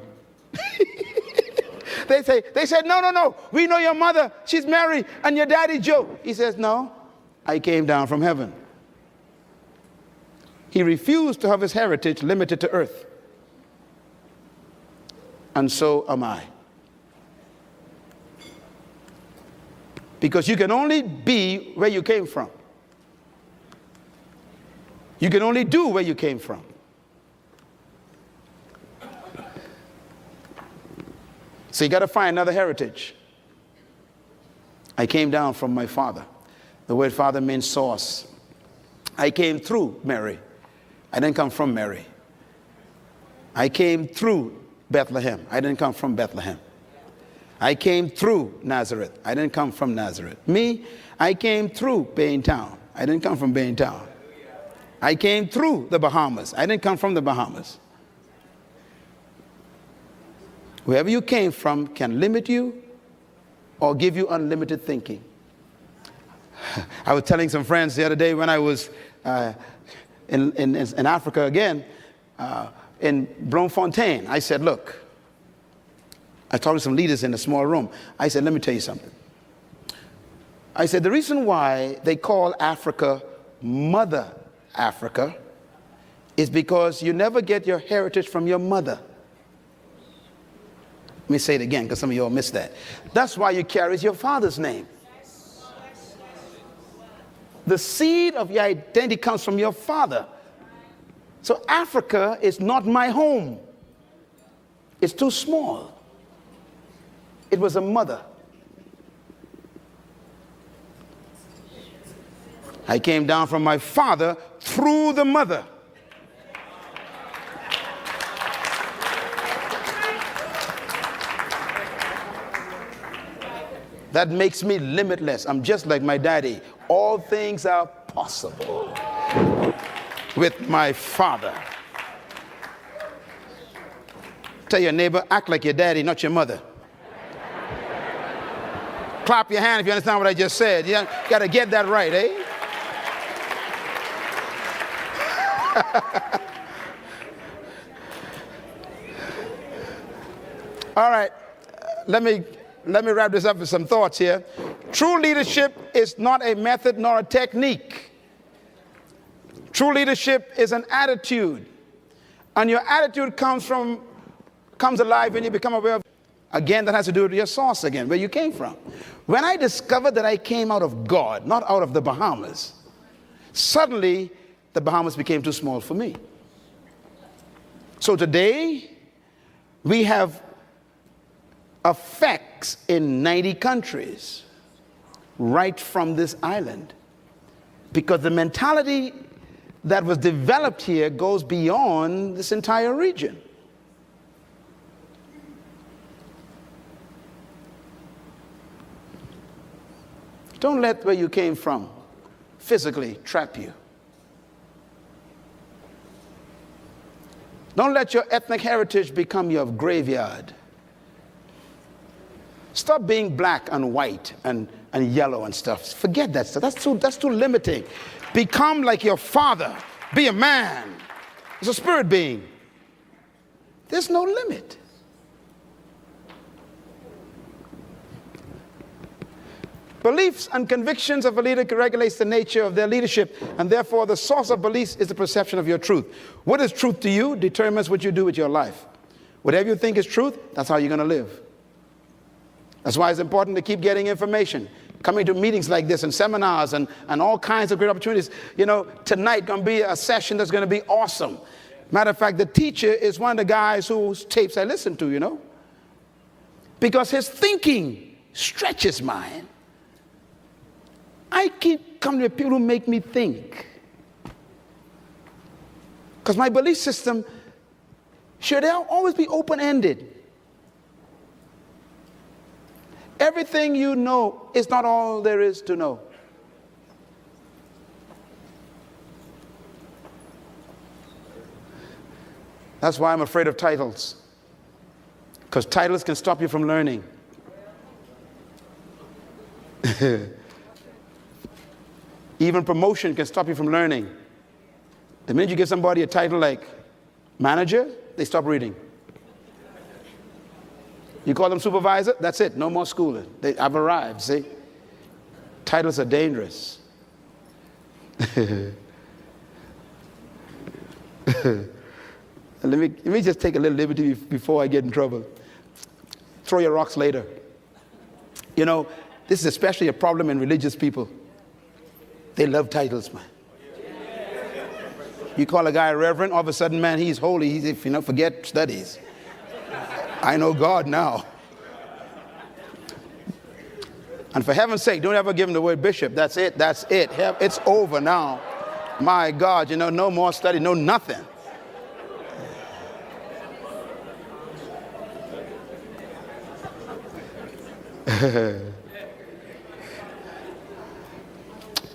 They said, no, we know your mother, she's Mary, and your daddy Joe. He says, no, I came down from heaven. He refused to have his heritage limited to earth. And so am I. Because you can only be where you came from. You can only do where you came from. So you got to find another heritage. I came down from my father. The word father means source. I came through Mary. I didn't come from Mary. I came through Bethlehem. I didn't come from Bethlehem. I came through Nazareth. I didn't come from Nazareth. Me, I came through Baintown. I didn't come from Baintown. I came through the Bahamas. I didn't come from the Bahamas. Wherever you came from can limit you or give you unlimited thinking. I was telling some friends the other day when I was in Africa again, in Bloemfontein. I said, look, I talked to some leaders in a small room. I said, let me tell you something. I said, the reason why they call Africa Mother Africa is because you never get your heritage from your mother. Let me say it again, because some of you all missed that. That's why you carry your father's name. The seed of your identity comes from your father. So Africa is not my home. It's too small. It was a mother. I came down from my father through the mother. That makes me limitless. I'm just like my daddy. All things are possible with my Father. Tell your neighbor, act like your daddy, not your mother. Clap your hand if you understand what I just said. You got to get that right, eh? All right, let me wrap this up with some thoughts here. True leadership is not a method nor a technique. True leadership is an attitude, and your attitude comes alive when you become aware of. Again, that has to do with your source again, where you came from. When I discovered that I came out of God, not out of the Bahamas, suddenly the Bahamas became too small for me. So today, we have effects in 90 countries right from this island, because the mentality that was developed here goes beyond this entire region. Don't let where you came from physically trap you. Don't let your ethnic heritage become your graveyard. Stop being black and white and yellow and stuff. Forget that stuff. That's too limiting. Become like your father. Be a man. It's a spirit being. There's no limit. Beliefs and convictions of a leader regulates the nature of their leadership, and therefore the source of beliefs is the perception of your truth. What is truth to you determines what you do with your life. Whatever you think is truth, that's how you're going to live. That's why it's important to keep getting information, coming to meetings like this and seminars and all kinds of great opportunities. You know, tonight going to be a session that's going to be awesome. Matter of fact, the teacher is one of the guys whose tapes I listen to, you know, because his thinking stretches mine. I keep coming to people who make me think, because my belief system should always be open-ended. Everything you know is not all there is to know. That's why I'm afraid of titles, because titles can stop you from learning. Even promotion can stop you from learning. The minute you give somebody a title like manager, they stop reading. You call them supervisor, that's it, no more schooling. I've arrived, see? Titles are dangerous. Let me just take a little liberty before I get in trouble. Throw your rocks later. You know, this is especially a problem in religious people. They love titles, man. You call a guy a reverend, all of a sudden, man, he's holy. He's, forget studies. I know God now. And for heaven's sake, don't ever give him the word bishop. That's it. That's it. It's over now. My God, no more study, no nothing.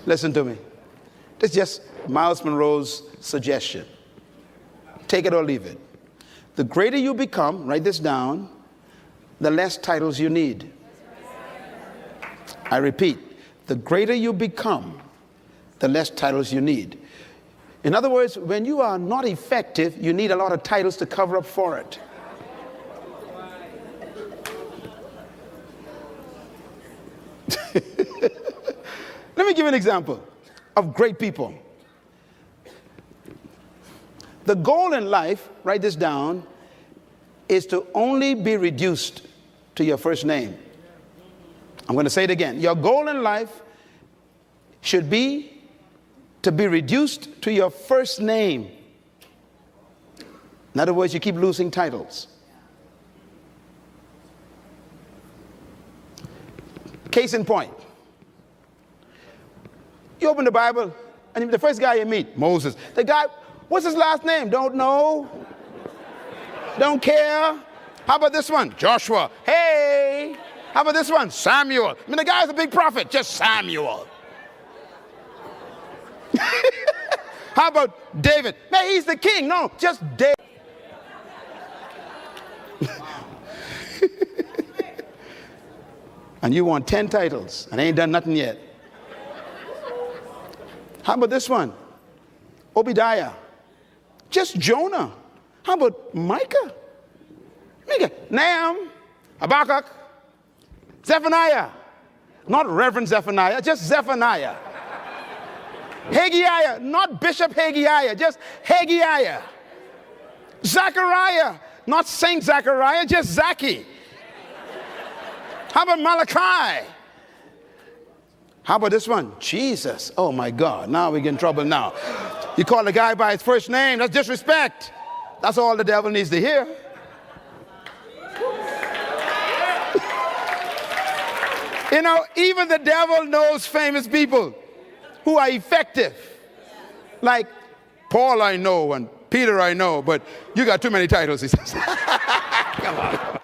Listen to me. This is just Myles Munroe's suggestion. Take it or leave it. The greater you become, write this down, the less titles you need. I repeat, the greater you become, the less titles you need. In other words, when you are not effective, you need a lot of titles to cover up for it. Let me give you an example of great people. The goal in life, write this down, is to only be reduced to your first name. I'm going to say it again. Your goal in life should be to be reduced to your first name. In other words, you keep losing titles. Case in point. You open the Bible, and the first guy you meet, Moses. The guy, what's his last name? Don't know. Don't care. How about this one? Joshua. Hey. How about this one? Samuel. I mean, the guy's a big prophet. Just Samuel. How about David? Man, he's the king. No, just David. And you want 10 titles and ain't done nothing yet. How about this one? Obadiah. Just Jonah. How about Micah? Nahum, Habakkuk, Zephaniah. Not Reverend Zephaniah, just Zephaniah. Haggai, not Bishop Haggai, just Haggai. Zechariah, not Saint Zechariah, just Zacchaeus. How about Malachi? How about this one? Jesus. Oh my God, now we get in trouble now. You call the guy by his first name, that's disrespect. That's all the devil needs to hear. You know, even the devil knows famous people who are effective. Like Paul I know and Peter I know, but you got too many titles, he says. Come on.